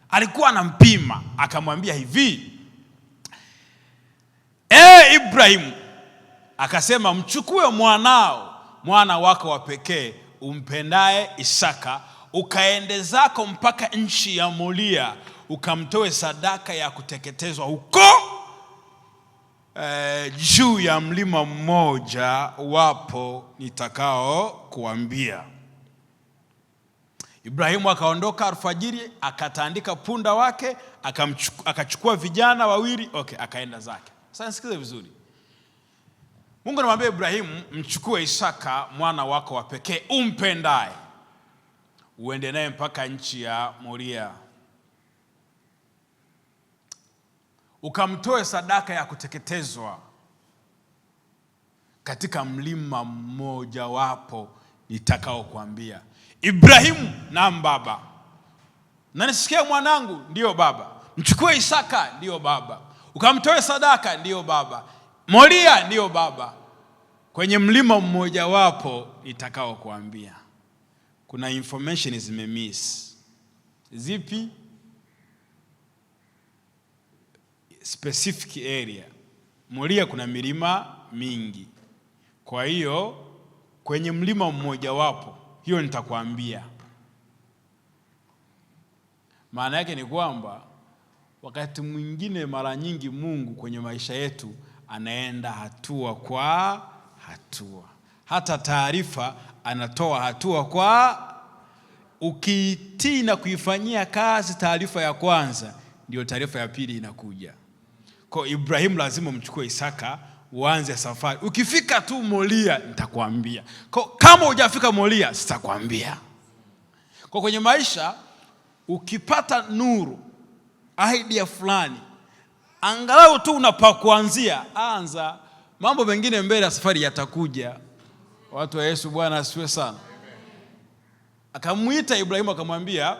Alikuwa anampima, akamwambia hivi, Ibrahimu, akasema mchukue mwana wako wa pekee umpendaye Isaka, ukaende zako mpaka nchi ya Moria, ukamtoe sadaka ya kuteketezwa huko juu ya mlima mmoja wapo nitakao kuambia. Ibrahimu akaondoka alfajiri, akatandika punda wake, akachukua vijana wawili, akaenda zake. Sasa nisikize vizuri. Mungu anamwambia Ibrahimu, mchukue Isaka mwana wako wa pekee umpendaye, uende naye mpaka nchi ya Moria, ukamtoe sadaka ya kuteketezwa katika mlima mmoja wapo nitakao kuambia. Ibrahimu, naam baba. Na nisikia mwanangu? Ndio baba. Mchukue Isaka? Ndio baba. Ukamtoe sadaka? Ndio baba. Moria? Ndio baba. Kwenye mlima mmoja wapo nitakao kuambia. Kuna information zimemiss. Zipi? Specific area. Moria kuna milima mingi. Kwa hiyo kwenye mlima mmoja wapo, hiyo nitakwambia. Maana yake ni kwamba wakati mwingine, mara nyingi, Mungu kwenye maisha yetu anaenda hatua kwa hatua. Hata taarifa anatoa hatua kwa, ukitii na kuifanyia kazi taarifa ya kwanza, ndio taarifa ya pili inakuja. Kwa Ibrahimu lazima mchukue Isaka, uanze safari. Ukifika tu Moria nitakwambia. Kama hujafika Moria sitakwambia. Kwa kwenye maisha ukipata nuru, idea fulani, angalau tu unapa kuanzia, anza. Mambo mengine mbele ya safari yatakuja. Watu wa Yesu, Bwana asifiwe sana. Akamuita Ibrahimu akamwambia,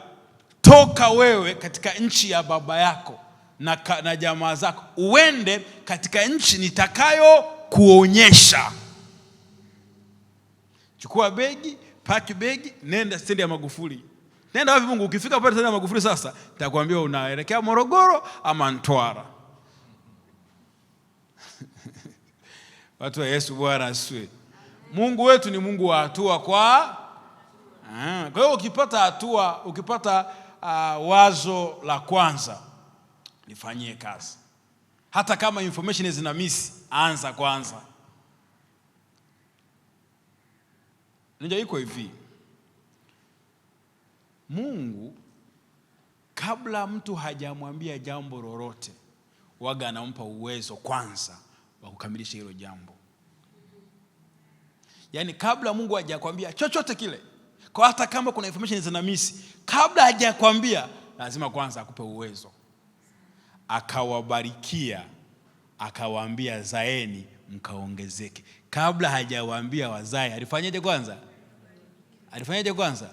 toka wewe katika nchi ya baba yako na jamaa zako, uende katika nchi nitakayo kuonyesha. Chukua begi, paki begi, nenda stendi ya Magufuli. Nenda wapi Mungu? Ukifika pale stendi ya Magufuli sasa, nitakwambia unaelekea Morogoro ama Mtwara. Watu wa Yesu, Bwana asifiwe. Mungu wetu ni Mungu wa hatua kwa hiyo ukipata hatua, ukipata wazo la kwanza, lifanyie kazi. Hata kama information zina miss, anza kwanza. Ndio iko hivi. Mungu kabla mtu hajamwambia jambo lolote, waga anampa uwezo kwanza wa kukamilisha hilo jambo. Yaani kabla Mungu hajakwambia chochote kile, kwa hata kama kuna information zina miss, kabla hajakwambia lazima kwanza akupe uwezo. Akawabarikia, akawaambia zaeni mkaongezeke. Kabla hajawaambia wazae, alifanyaje kwanza?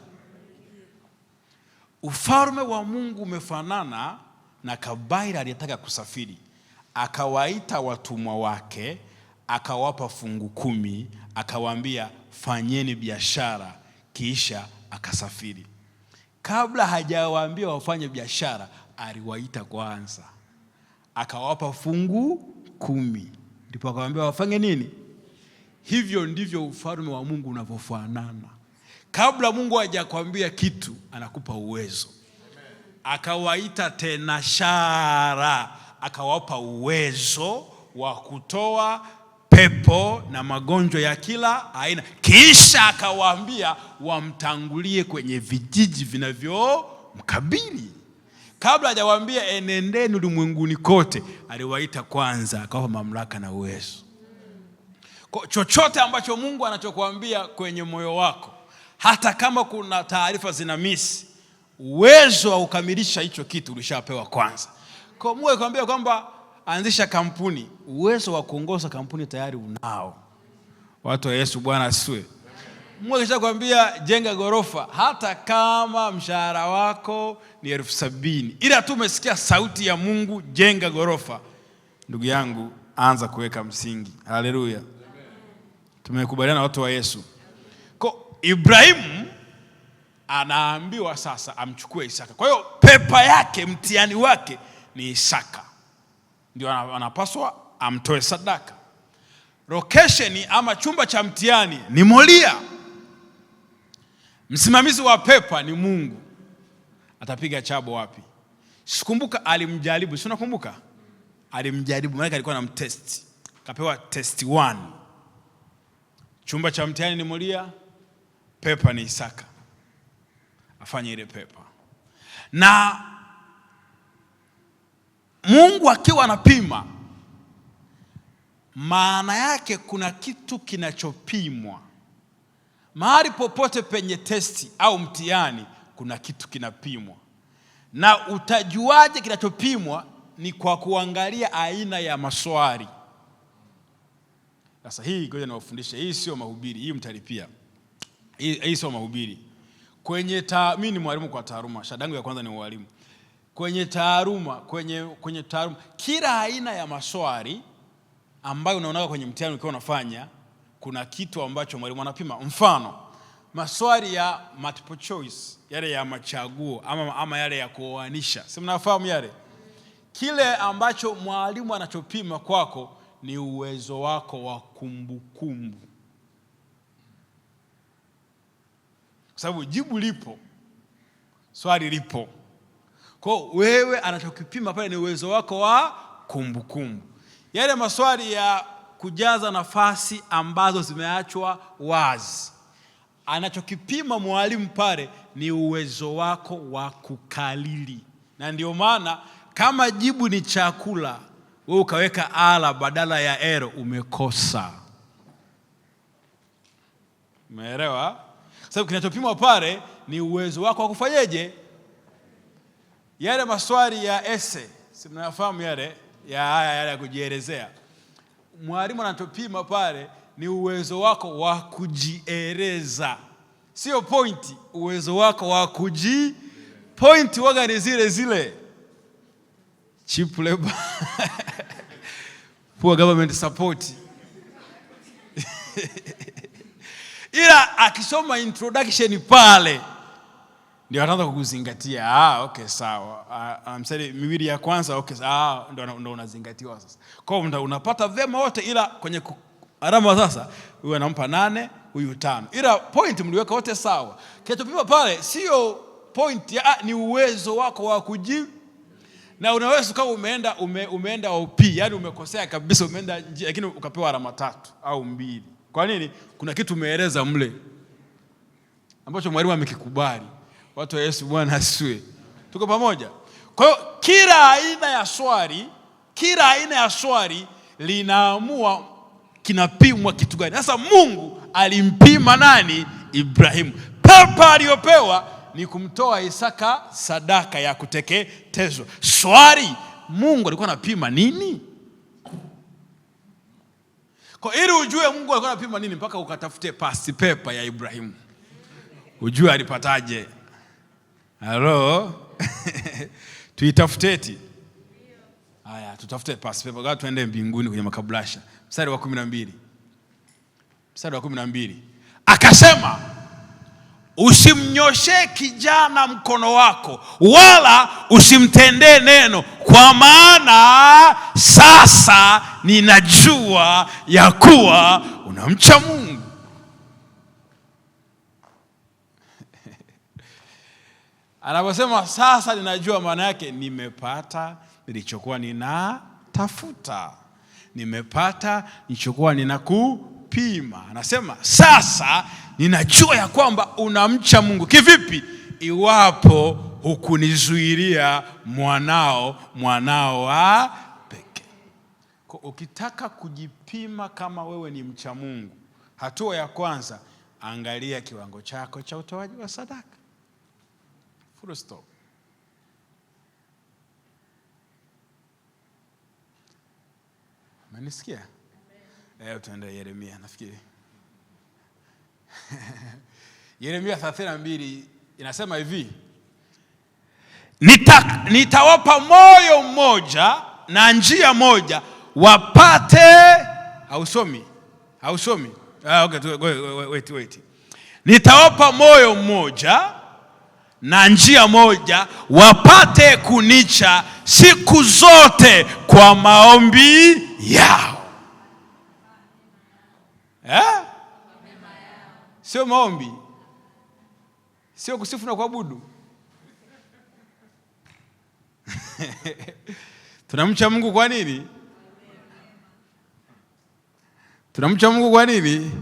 Ufalme wa Mungu umefanana na kabaira aliyetaka kusafiri. Akawaita watumwa wake, akawapa fungu 10, akawaambia fanyeni biashara, kisha akasafiri. Kabla hajawaambia wafanye biashara, aliwaita kwanza, akawapa fungu 10, ndipo akawaambia wafanye nini? Hivyo ndivyo ufalme wa Mungu unavyofanana. Kabla Mungu hajakwambia kitu, anakupa uwezo. Akawaita tena shara, akawapa uwezo wa kutoa pepo na magonjwa ya kila aina. Kisha akawaambia wamtangulie kwenye vijiji vinavyomkabili. Kabla hajawaambia enendeni ulimwenguni kote, aliwaita kwanza, akawapa mamlaka na uwezo. Kwa chochote ambacho Mungu anachokuambia kwenye moyo wako, hata kama kuna taarifa zina miss, uwezo wa kukamilisha hicho kitu ulishapewa kwanza. Kwa Mungu akwambia kwamba anzisha kampuni, uwezo wa kuongoza kampuni tayari unao. Watu wa Yesu, Bwana asifiwe. Mungu akishakwambia jenga gorofa, hata kama mshahara wako ni 70,000, ila tu umesikia sauti ya Mungu, jenga gorofa, ndugu yangu, anza kuweka msingi. Haleluya. Tumekubaliana watu wa Yesu. Kwa Ibrahimu anaambiwa sasa amchukue Isaka. Kwa hiyo pepa yake, mtihani wake ni Isaka. Ndio anapaswa amtoe sadaka. Location ama chumba cha mtihani ni Moria. Msimamizi wa pepa ni Mungu. Atapiga chabo wapi? Sikumbuka alimjaribu, si unakumbuka? Alimjaribu, maana alikuwa anamtest. Kapewa test 1. Chumba cha mtihani ni Moria, pepa ni Isaka. Afanye ile pepa. Na Mungu akiwa anapima, maana yake kuna kitu kinachopimwa. Mahali popote penye testi au mtihani, kuna kitu kinapimwa. Na utajuaje kinachopimwa? Ni kwa kuangalia aina ya maswali. Sasa hii ngoja niwafundishe. Hii sio mahubiri, hii mtalipia. Hii sio mahubiri. Mimi ni mwalimu kwa taaluma. Shadangu ya kwanza ni ualimu. Kwenye taaluma, kila aina ya maswali ambayo unaona kwenye mtihani ukiwa unafanya, kuna kitu ambacho mwalimu anapima. Mfano, maswali ya multiple choice, yale ya machaguo ama yale ya kuoanisha. Si mnafahamu yale? Kile ambacho mwalimu anachopima kwako ni uwezo wako wa kumbukumbu. Kwa sababu jibu lipo, swali lipo. Kwa wewe anachokipima pale ni uwezo wako wa kumbukumbu. Yale maswali ya kujaza nafasi ambazo zimeachwa wazi, anachokipima mwalimu pale ni uwezo wako wa kukalili. Na ndio maana kama jibu ni chakula, wewe ukaweka ala badala ya ero, umekosa. Umeelewa? Sababu kinachopimwa pale ni uwezo wako wa kufanyaje? Yale maswali ya essay, si mnafahamu yale ya kujielezea. Mwalimu anatupima pale ni uwezo wako wa kujieleza. Sio pointi, uwezo wako wa pointi waga ni zile. Cheap labor. Poor government support. Ila akisoma introduction pale ndio anaanza kukuzingatia. Okay, sawa. Msali miwili ya kwanza, okay, ndio unazingatiwa sasa. Kwa hiyo unapata vyema wote, ila kwenye alama sasa huyu anampa 8, huyu 5. Ila point mliweka wote sawa. Kinachopima pale sio point, ni uwezo wako wa kujibu. Na unaweza kama umeenda OP, yani umekosea kabisa, umeenda njia lakini ukapewa alama 3 au 2. Kwa nini? Kuna kitu umeeleza mle ambacho mwalimu amekikubali. Watu wa Yesu Bwana asifiwe. Tuko pamoja? Kwa hiyo kila aina ya swali linaamua kinapimwa kitu gani. Sasa Mungu alimpima nani? Ibrahimu. Pepa aliyopewa ni kumtoa Isaka sadaka ya kuteketezwa. Swali, Mungu alikuwa anapima nini? Kwa ili ujue Mungu alikuwa anapima nini, mpaka ukatafute pasi pepa ya Ibrahimu. Ujue alipataje. Hello? Tuitafuteti. Haya, tutafute pasi pepa. Gawa tuende mbinguni kwenye makablasha. Mstari wa 12. Akasema, usimnyoshe kijana mkono wako, wala usimtendee neno, kwa maana sasa ninajua ya kuwa unamcha Mungu. Anaposema sasa ninajua, maana yake nimepata nilichokuwa ninatafuta. Nimepata nilichokuwa ninakupima. Anasema sasa ninajua ya kwamba unamcha Mungu. Kivipi? Iwapo hukunizuilia mwanao wa pekee. Ukitaka kujipima kama wewe ni mcha Mungu, hatua ya kwanza, angalia kiwango chako cha utoaji wa sadaka. Full stop. Mnanisikia? Tuende Yeremia nafikiri. Yeremia 32 inasema hivi, nitawapa moyo mmoja na njia moja wapate. Hausomi? Okay, wait. Nitawapa moyo mmoja na njia moja wapate kunicha siku zote kwa maombi yao. Sio maombi, sio kusifu na kuabudu. Tunamcha Mungu kwa nini?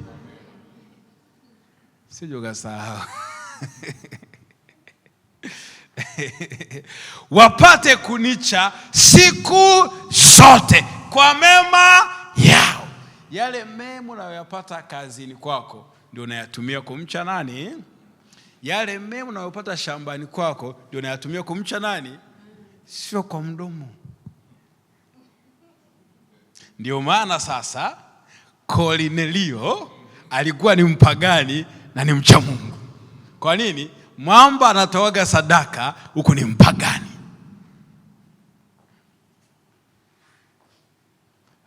Sijoga sahau. Wapate kunicha siku zote kwa mema yao. Yale mema unayopata kazini kwako ndio unayatumia kumcha nani? Yale mema unayopata shambani kwako ndio unayatumia kumcha nani? Sio kwa mdomo. Ndio maana sasa Kornelio alikuwa ni mpagani na ni mcha Mungu. Kwa nini? Mwamba anatoaga sadaka, huko ni mpagani.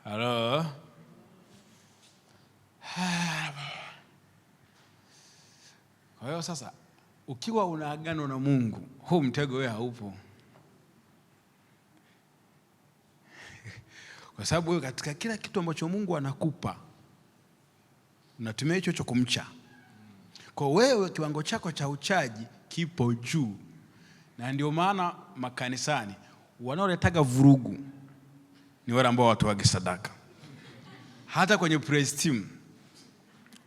Hello? Kwa hiyo sasa, ukiwa una agano na Mungu, huu mtego wewe haupo. Kwa sababu wewe katika kila kitu ambacho Mungu anakupa, unatumia hicho cha kumcha. Kwa wewe kiwango chako cha uchaji kipo juu. Na ndio maana makanisani wanaoletaga vurugu ni wale ambao watoaga sadaka. Hata kwenye praise team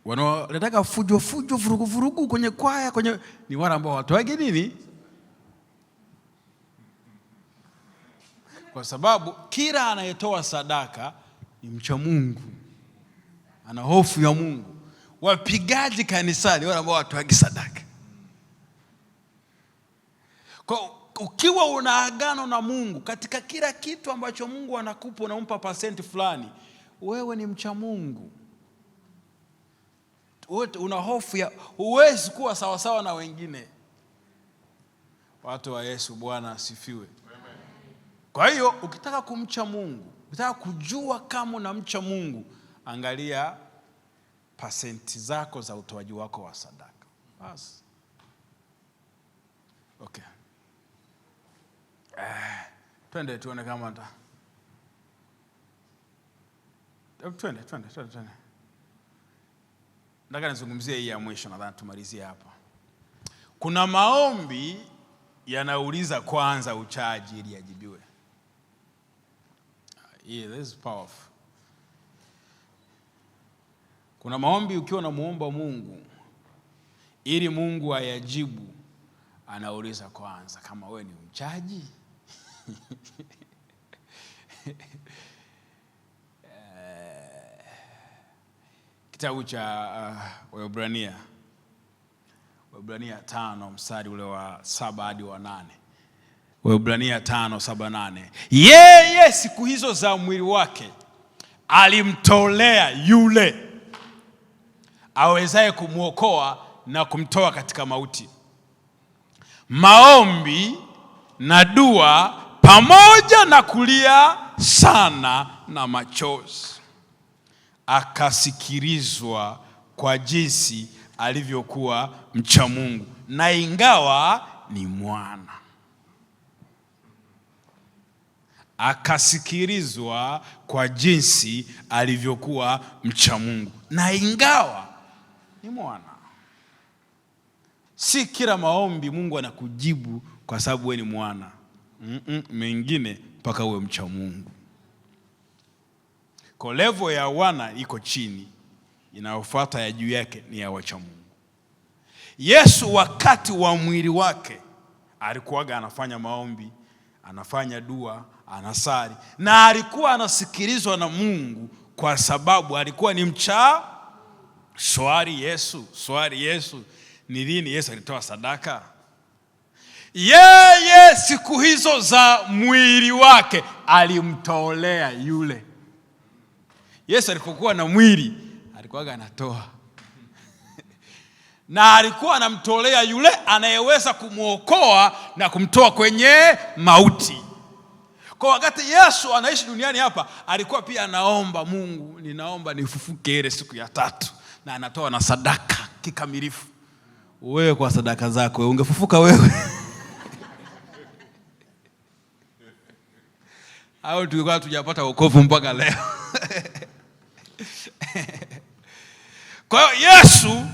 wanaoletaga fujo vurugu kwenye kwaya ni wale ambao watoaga nini? Kwa sababu kila anayetoa sadaka ni mcha Mungu, ana hofu ya Mungu. Wapigaji kanisani wale ambao watoaga sadaka. Kwa ukiwa una agano na Mungu, katika kila kitu ambacho Mungu anakupa unampa pasenti fulani, wewe ni mcha Mungu. Una hofu ya huwezi kuwa sawa sawa na wengine. Watu wa Yesu, Bwana asifiwe. Kwa hiyo ukitaka kumcha Mungu, ukitaka kujua kama unamcha Mungu, angalia pasenti zako za utoaji wako wa sadaka. Basi. Okay. Twende tuone kama nta. Twende. Nataka nizungumzie hii ya mwisho, nadhani tumalizie hapa. Kuna maombi yanauliza kwanza uchaji ili ajibiwe. Yeah, this is powerful. Kuna maombi ukiwa unamuomba Mungu ili Mungu ayajibu, anauliza kwanza kama wewe ni mchaji. Kitabu cha Waebrania 5 mstari ule wa 7 hadi wa 8. Waebrania 5:7-8. Yeye siku hizo za mwili wake alimtolea yule awezaye kumwokoa na kumtoa katika mauti, maombi na dua pamoja na kulia sana na machozi. Akasikilizwa kwa jinsi alivyokuwa mcha Mungu, na ingawa ni mwana. Akasikilizwa kwa jinsi alivyokuwa mcha Mungu, na ingawa ni mwana. Si kila maombi Mungu anakujibu kwa sababu wewe ni mwana. Mengine mpaka uwe mcha Mungu. Kwa level ya wana iko chini, inayofuata ya juu yake ni ya wacha Mungu. Yesu wakati wa mwili wake alikuwaga anafanya maombi, anafanya dua, anasali, na alikuwa anasikilizwa na Mungu kwa sababu alikuwa ni mcha. Swali Yesu, ni lini Yesu alitoa sadaka? Yeye siku hizo za mwili wake alimtolea yule. Yesu alipokuwa na mwili alikuwa anatoa. Na alikuwa anamtolea yule anayeweza kumuokoa na kumtoa kwenye mauti. Kwa wakati Yesu anaishi duniani hapa, alikuwa pia anaomba, Mungu, ninaomba nifufuke ile siku ya 3, na anatoa na sadaka kikamilifu. Wewe kwa sadaka zako ungefufuka wewe? Au tulikuwa tujapata wokovu mpaka leo? Kwa hiyo Yesu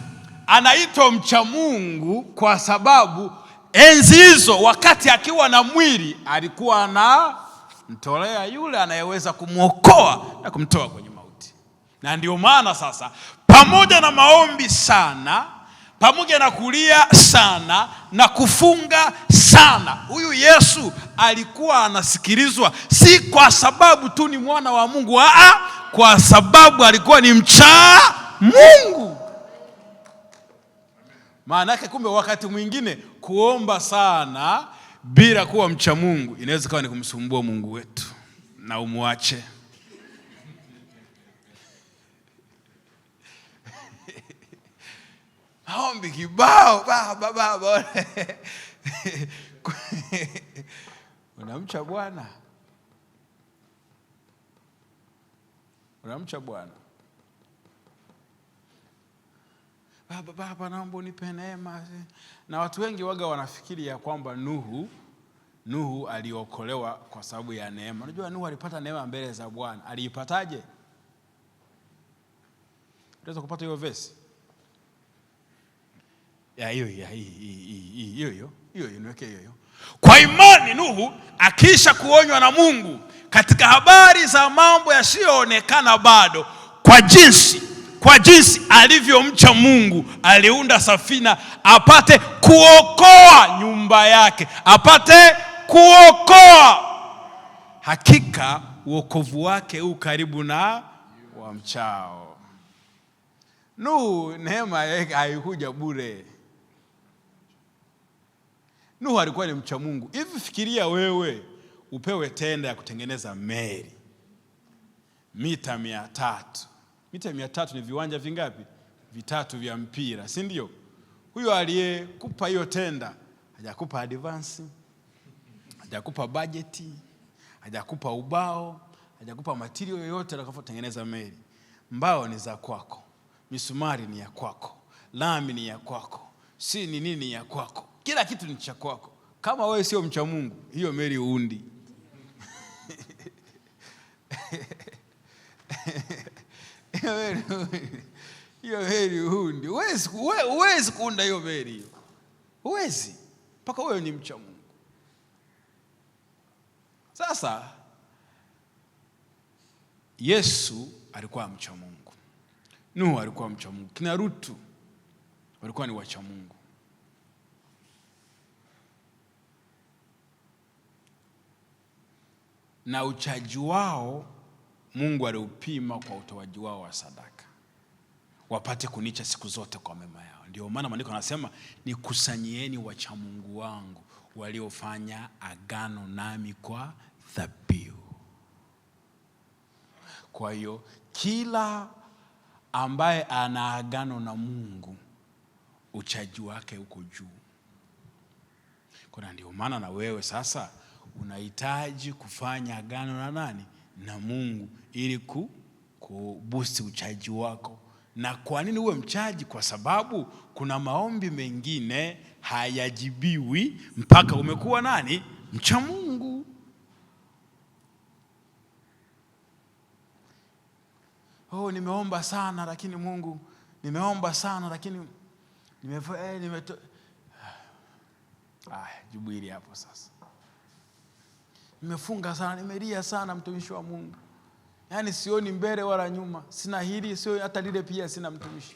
anaitwa mcha Mungu kwa sababu enzi hizo wakati akiwa na mwili alikuwa anamtolea yule anayeweza kumwokoa na kumtoa kwenye mauti. Na ndio maana sasa, pamoja na maombi sana, pamoja na kulia sana na kufunga sana, huyu Yesu alikuwa anasikilizwa, si kwa sababu tu ni mwana wa Mungu, kwa sababu alikuwa ni mcha Mungu. Maana yake kumbe wakati mwingine kuomba sana bila kuwa mcha Mungu inaweza kuwa ni kumsumbua Mungu wetu, na umuache. Maombi kibao baba. Unamcha Bwana. Baba naomba unipe neema. Na watu wengi waga wanafikiri ya kwamba Nuhu aliokolewa kwa sababu ya neema. Unajua Nuhu alipata neema mbele za Bwana. Aliipataje? Unaweza kupata hiyo verse? Hiyo niweke hiyo. Kwa imani Nuhu akisha kuonywa na Mungu katika habari za mambo yasiyoonekana bado, kwa jinsi alivyomcha Mungu, aliunda safina apate kuokoa nyumba yake, apate kuokoa. Hakika wokovu wake u karibu na wamchao. Nuhu neema haikuja bure. Nuhu alikuwa ni mcha Mungu. Hivi fikiria wewe upewe tenda ya kutengeneza meli mita 300. Mita 300 ni viwanja vingapi? 3 vya mpira, si ndio? Huyo aliyekupa hiyo tenda hajakupa advance, hajakupa budget, hajakupa ubao, hajakupa material yoyote atakayotengeneza meli. Mbao ni za kwako, misumari ni ya kwako, lami ni ya kwako, si ni nini ya kwako, kila kitu ni cha kwako. Kama wewe sio mcha Mungu, hiyo meli huundi. Hiyo meli huundi. Huwezi kuunda hiyo meli hiyo. Huwezi. Mpaka wewe ni mcha Mungu. Sasa Yesu alikuwa mcha Mungu. Nuhu alikuwa mcha Mungu. Kina Rutu walikuwa ni wacha Mungu. Na uchaji wao Mungu aliupima kwa utoaji wao wa sadaka, wapate kunicha siku zote kwa mema yao. Ndio maana maandiko yanasema, nikusanyieni wacha Mungu wangu waliofanya agano nami kwa dhabihu. Kwa hiyo kila ambaye ana agano na Mungu, uchaji wake uko juu. Kwa ndio maana na wewe sasa unahitaji kufanya agano na nani? Na Mungu, ili kuboost uchaji wako. Na kwa nini uwe mchaji? Kwa sababu kuna maombi mengine hayajibiwi mpaka umekuwa nani? Mcha Mungu. Nimeomba sana lakini Mungu, nimeomba sana lakini jibu hili hapo sasa. Nimefunga sana, nimelia sana mtumishi wa Mungu. Yaani sioni mbele wala nyuma. Sina hili, sio hata lile pia sina mtumishi.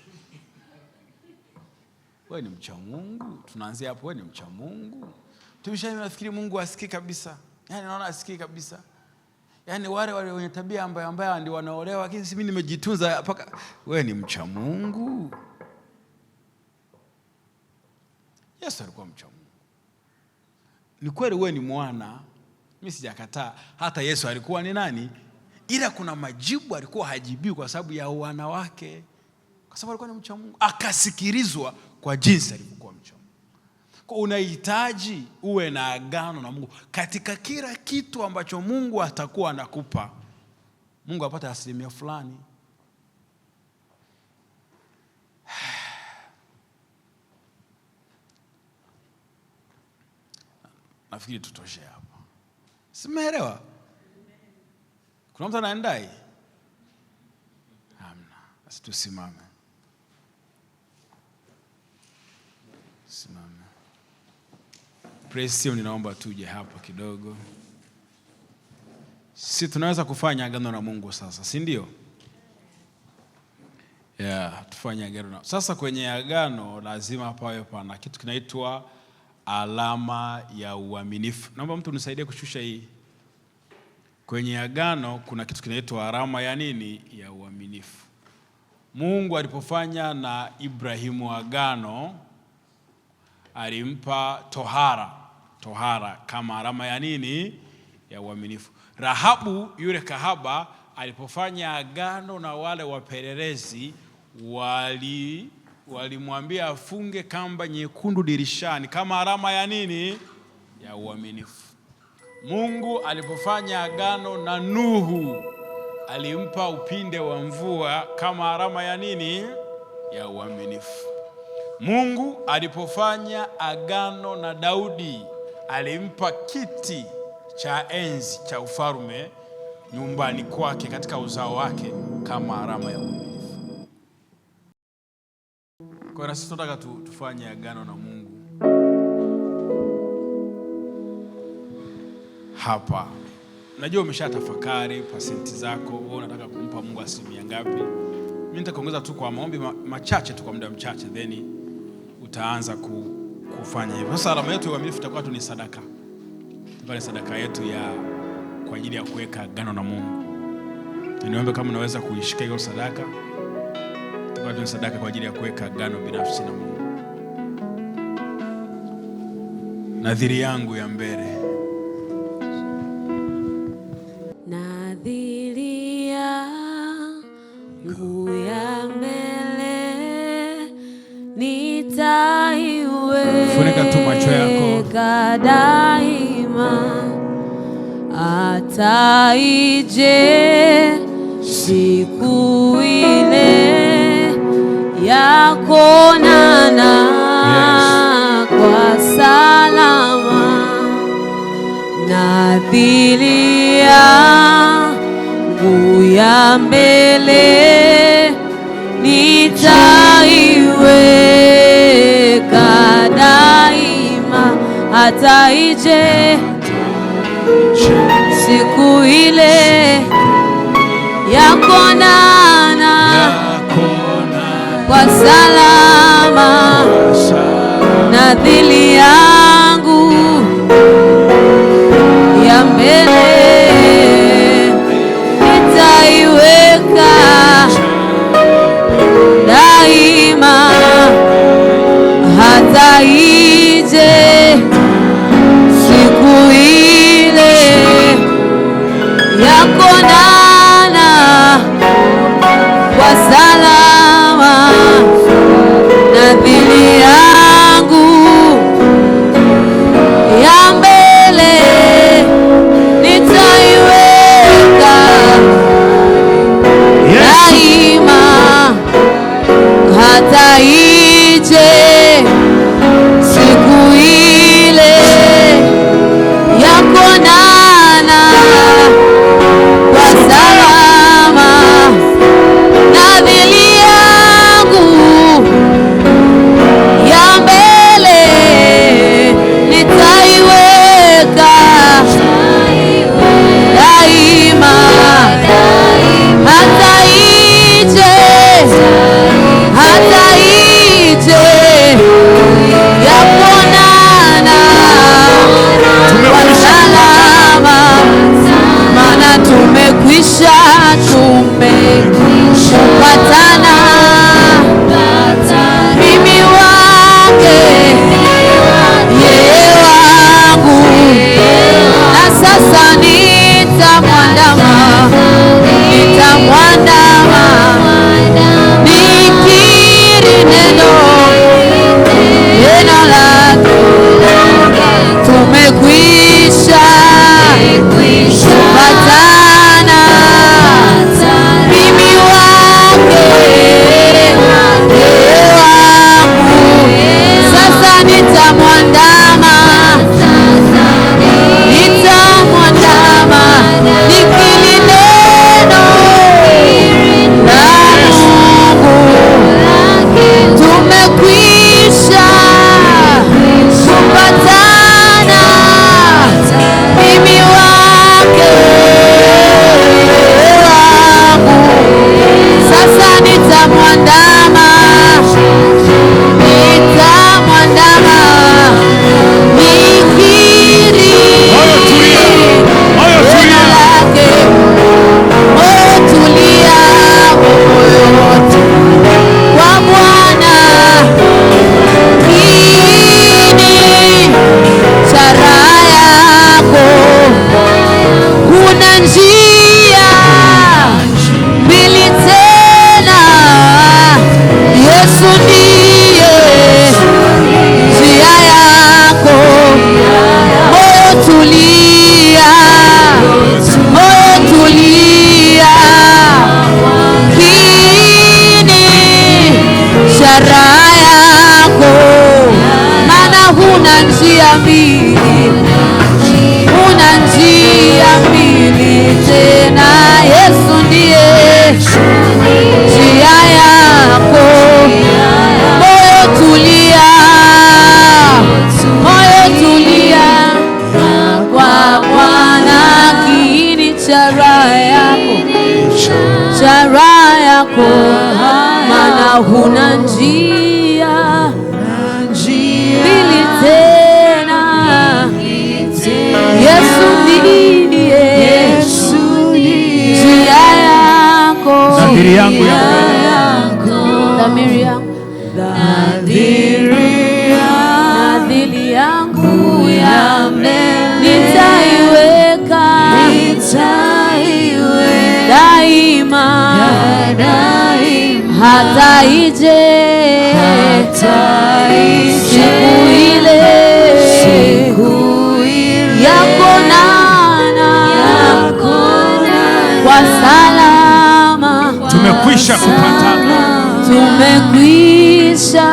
Wewe ni mcha Mungu? Tunaanzia hapo, wewe ni mcha Mungu? Mtumishi, nafikiri Mungu asikii kabisa. Yaani naona asikii kabisa. Yaani wale wenye tabia ambaye ndio wanaolewa, lakini mimi nimejitunza mpaka. Wewe ni mcha Mungu? Yesu alikuwa mcha Mungu. Ni kweli wewe ni mwana. Mimi sijakataa. Hata Yesu alikuwa ni nani? Ila kuna majibu alikuwa hajibiwi kwa sababu ya wana wake. Kwa sababu alikuwa ni mcha Mungu. Akasikilizwa kwa jinsi alivyokuwa mcha Mungu. Kwa unahitaji uwe na agano na Mungu. Katika kila kitu ambacho Mungu atakuwa anakupa, Mungu apate asilimia fulani. Nafikiri tutoshe hapa. Simeelewa? Kuna mtu anaendai? Hamna. Basi tusimame. Simame. Praise team, ninaomba tuje hapa kidogo. Sisi tunaweza kufanya agano na Mungu sasa, si ndio? Tufanye agano. Sasa kwenye agano lazima pawe pana kitu kinaitwa alama ya uaminifu. Naomba mtu unisaidie kushusha hii. Kwenye agano kuna kitu kinaitwa alama ya nini? Ya uaminifu. Mungu alipofanya na Ibrahimu agano, alimpa tohara kama alama ya nini? Ya uaminifu. Rahabu yule kahaba alipofanya agano na wale wapelelezi, walimwambia afunge kamba nyekundu dirishani kama alama ya nini? Ya uaminifu. Mungu alipofanya agano na Nuhu, alimpa upinde wa mvua kama alama ya nini? Ya uaminifu. Mungu alipofanya agano na Daudi, alimpa kiti cha enzi cha ufalme nyumbani kwake katika uzao wake kama alama ya uaminifu. Kwa hiyo sisi tunataka tufanye agano na Mungu hapa. Najua umeshatafakari pasenti zako, wewe unataka kumpa Mungu asilimia ngapi? Mimi nitakuongeza tu kwa maombi machache tu kwa muda mchache, then utaanza kufanya hivyo. Sasa alama yetu ya uaminifu itakuwa tu ni sadaka. Tupale sadaka yetu kwa ajili ya kuweka agano na Mungu. Niombe kama unaweza kuishika hiyo sadaka. Tupale tu sadaka kwa ajili ya kuweka agano binafsi na Mungu. nadhiri yangu ya mbele. Nadhiri yangu ya mbele funika tu macho yako daima, hata ije siku ile ya kuonana kwa salama. Nadhiri yangu ya mbele nitaiweka daima, hata ije siku ile ya kuonana kwa salama. Nadhiri yangu ya mbele nitaiweka daima, hata ije siku ile ya kuonana kwa salama. Nadhiri yangu ya mbele nitaiweka daima, hata ije siku ile ya kuonana kwa salama. Nadhiri yangu ya mbele nitaiweka daima, hata ije ya kuonana kwa salama. Maana tumekwisha patana, mimi wake yeye wangu, na sasa nitamwandama nikiri neno lake. Tumekwisha patana, mimi wake wangu, sasa nitamwandama nikili neno la Mungu. Tumekwisha kupatana, mimi wake wangu, sasa nitamwandama nikiri neno lake. Moyo tulia, moyo wote kwa Bwana. Kiini cha raha yako, kuna njia mbili tena. Yesu ndiye njia yako. Moyo tulia, moyo tulia. Kiini cha raha yako, maana huna njia mbili, huna njia mbili tena. Yesu ndiye njia yako. Moyo tulia, moyo tulia kwa Bwana. Kiini cha raha yako, cha raha yako, maana huna njia mbili tena. Yesu ndiye njia yako. Nadhiri yangu ya nadhiri yangu hata ije siku ile ya kuonana kwa salama. Tumekwisha kupatana, tumekwisha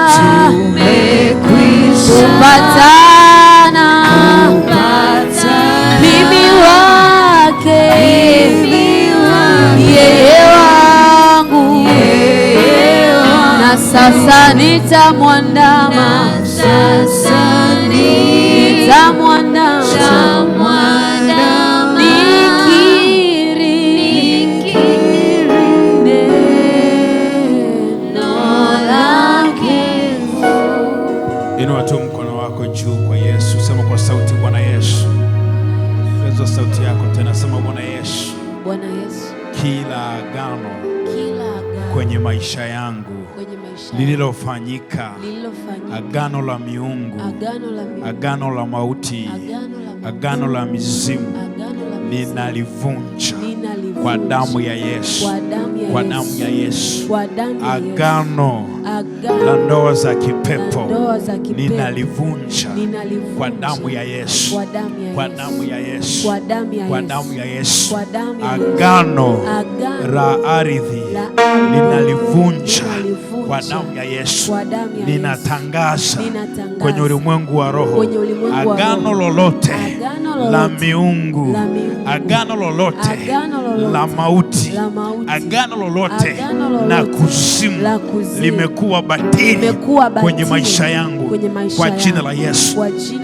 kupatana. Mimi wake yeye wangu, na sasa nitamwandama, nikiri neno lake. Inua tu mkono wako juu kwa Yesu, sema kwa sauti, Bwana Yesu. Ongeza sauti yako tena, sema Bwana Yesu. Bwana Yesu, kila agano kwenye maisha yangu lililofanyika, agano la miungu, agano la mauti, agano la mizimu, ninalivunja kwa damu ya Yesu, kwa damu ya Yesu. Agano la ndoa za kipepo ninalivunja kwa damu ya Yesu, kwa damu ya Yesu, kwa damu ya Yesu. Agano la ardhi ninalivunja kwa damu ya Yesu. Ninatangaza kwenye ulimwengu wa roho, agano lolote la miungu, agano lolote la mauti, agano lolote na kuzimu limekuwa batili kwenye maisha yangu, kwa jina la Yesu,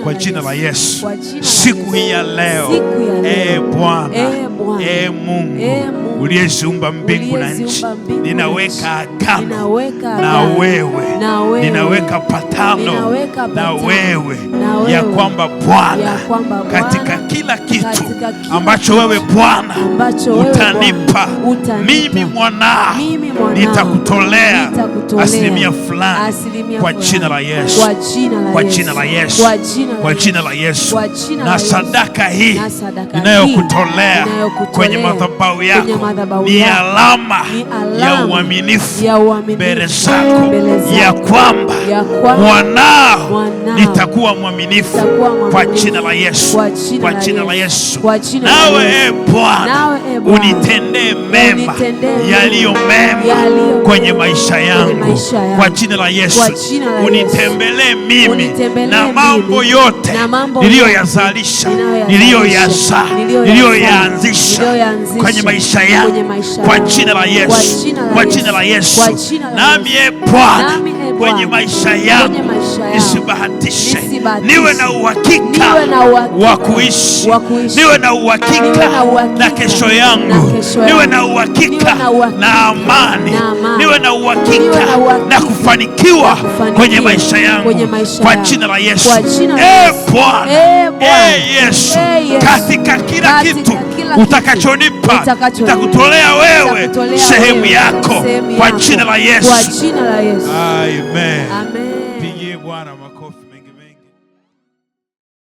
kwa jina la Yesu. Siku hii ya leo, Bwana, Mungu uliyeziumba mbingu na nchi, ninaweka agano na wewe, ninaweka patano na wewe, ya kwamba Bwana, katika kila kitu ambacho wewe Bwana utanipa mimi mwanao, nitakutolea asilimia fulani, kwa jina la Yesu, kwa jina la Yesu, kwa jina la Yesu. Na sadaka hii ninayokutolea kwenye madhabahu yako ni alama ya uaminifu mbele zako, ya kwamba mwanao nitakuwa mwaminifu, kwa jina la Yesu, kwa jina la Yesu. Nawe Bwana unitendee mema, yaliyo mema kwenye maisha yangu, kwa jina la Yesu. Unitembelee mimi na mambo yote niliyoyazalisha, niliyoyazaa, niliyoyaanzisha kwenye maisha yangu, kwa jina la Yesu, kwa jina la Yesu. Nami Bwana, kwenye maisha yangu nisibahatishe, niwe na uhakika wa kuishi, niwe na uhakika na kesho yangu, niwe na uhakika na amani, niwe na uhakika na kufanikiwa kwenye maisha yangu, kwa jina la Yesu. Bwana, Yesu, katika kila kitu utakachonipa nitakutolea wewe sehemu yako, kwa jina la Yesu. Amen.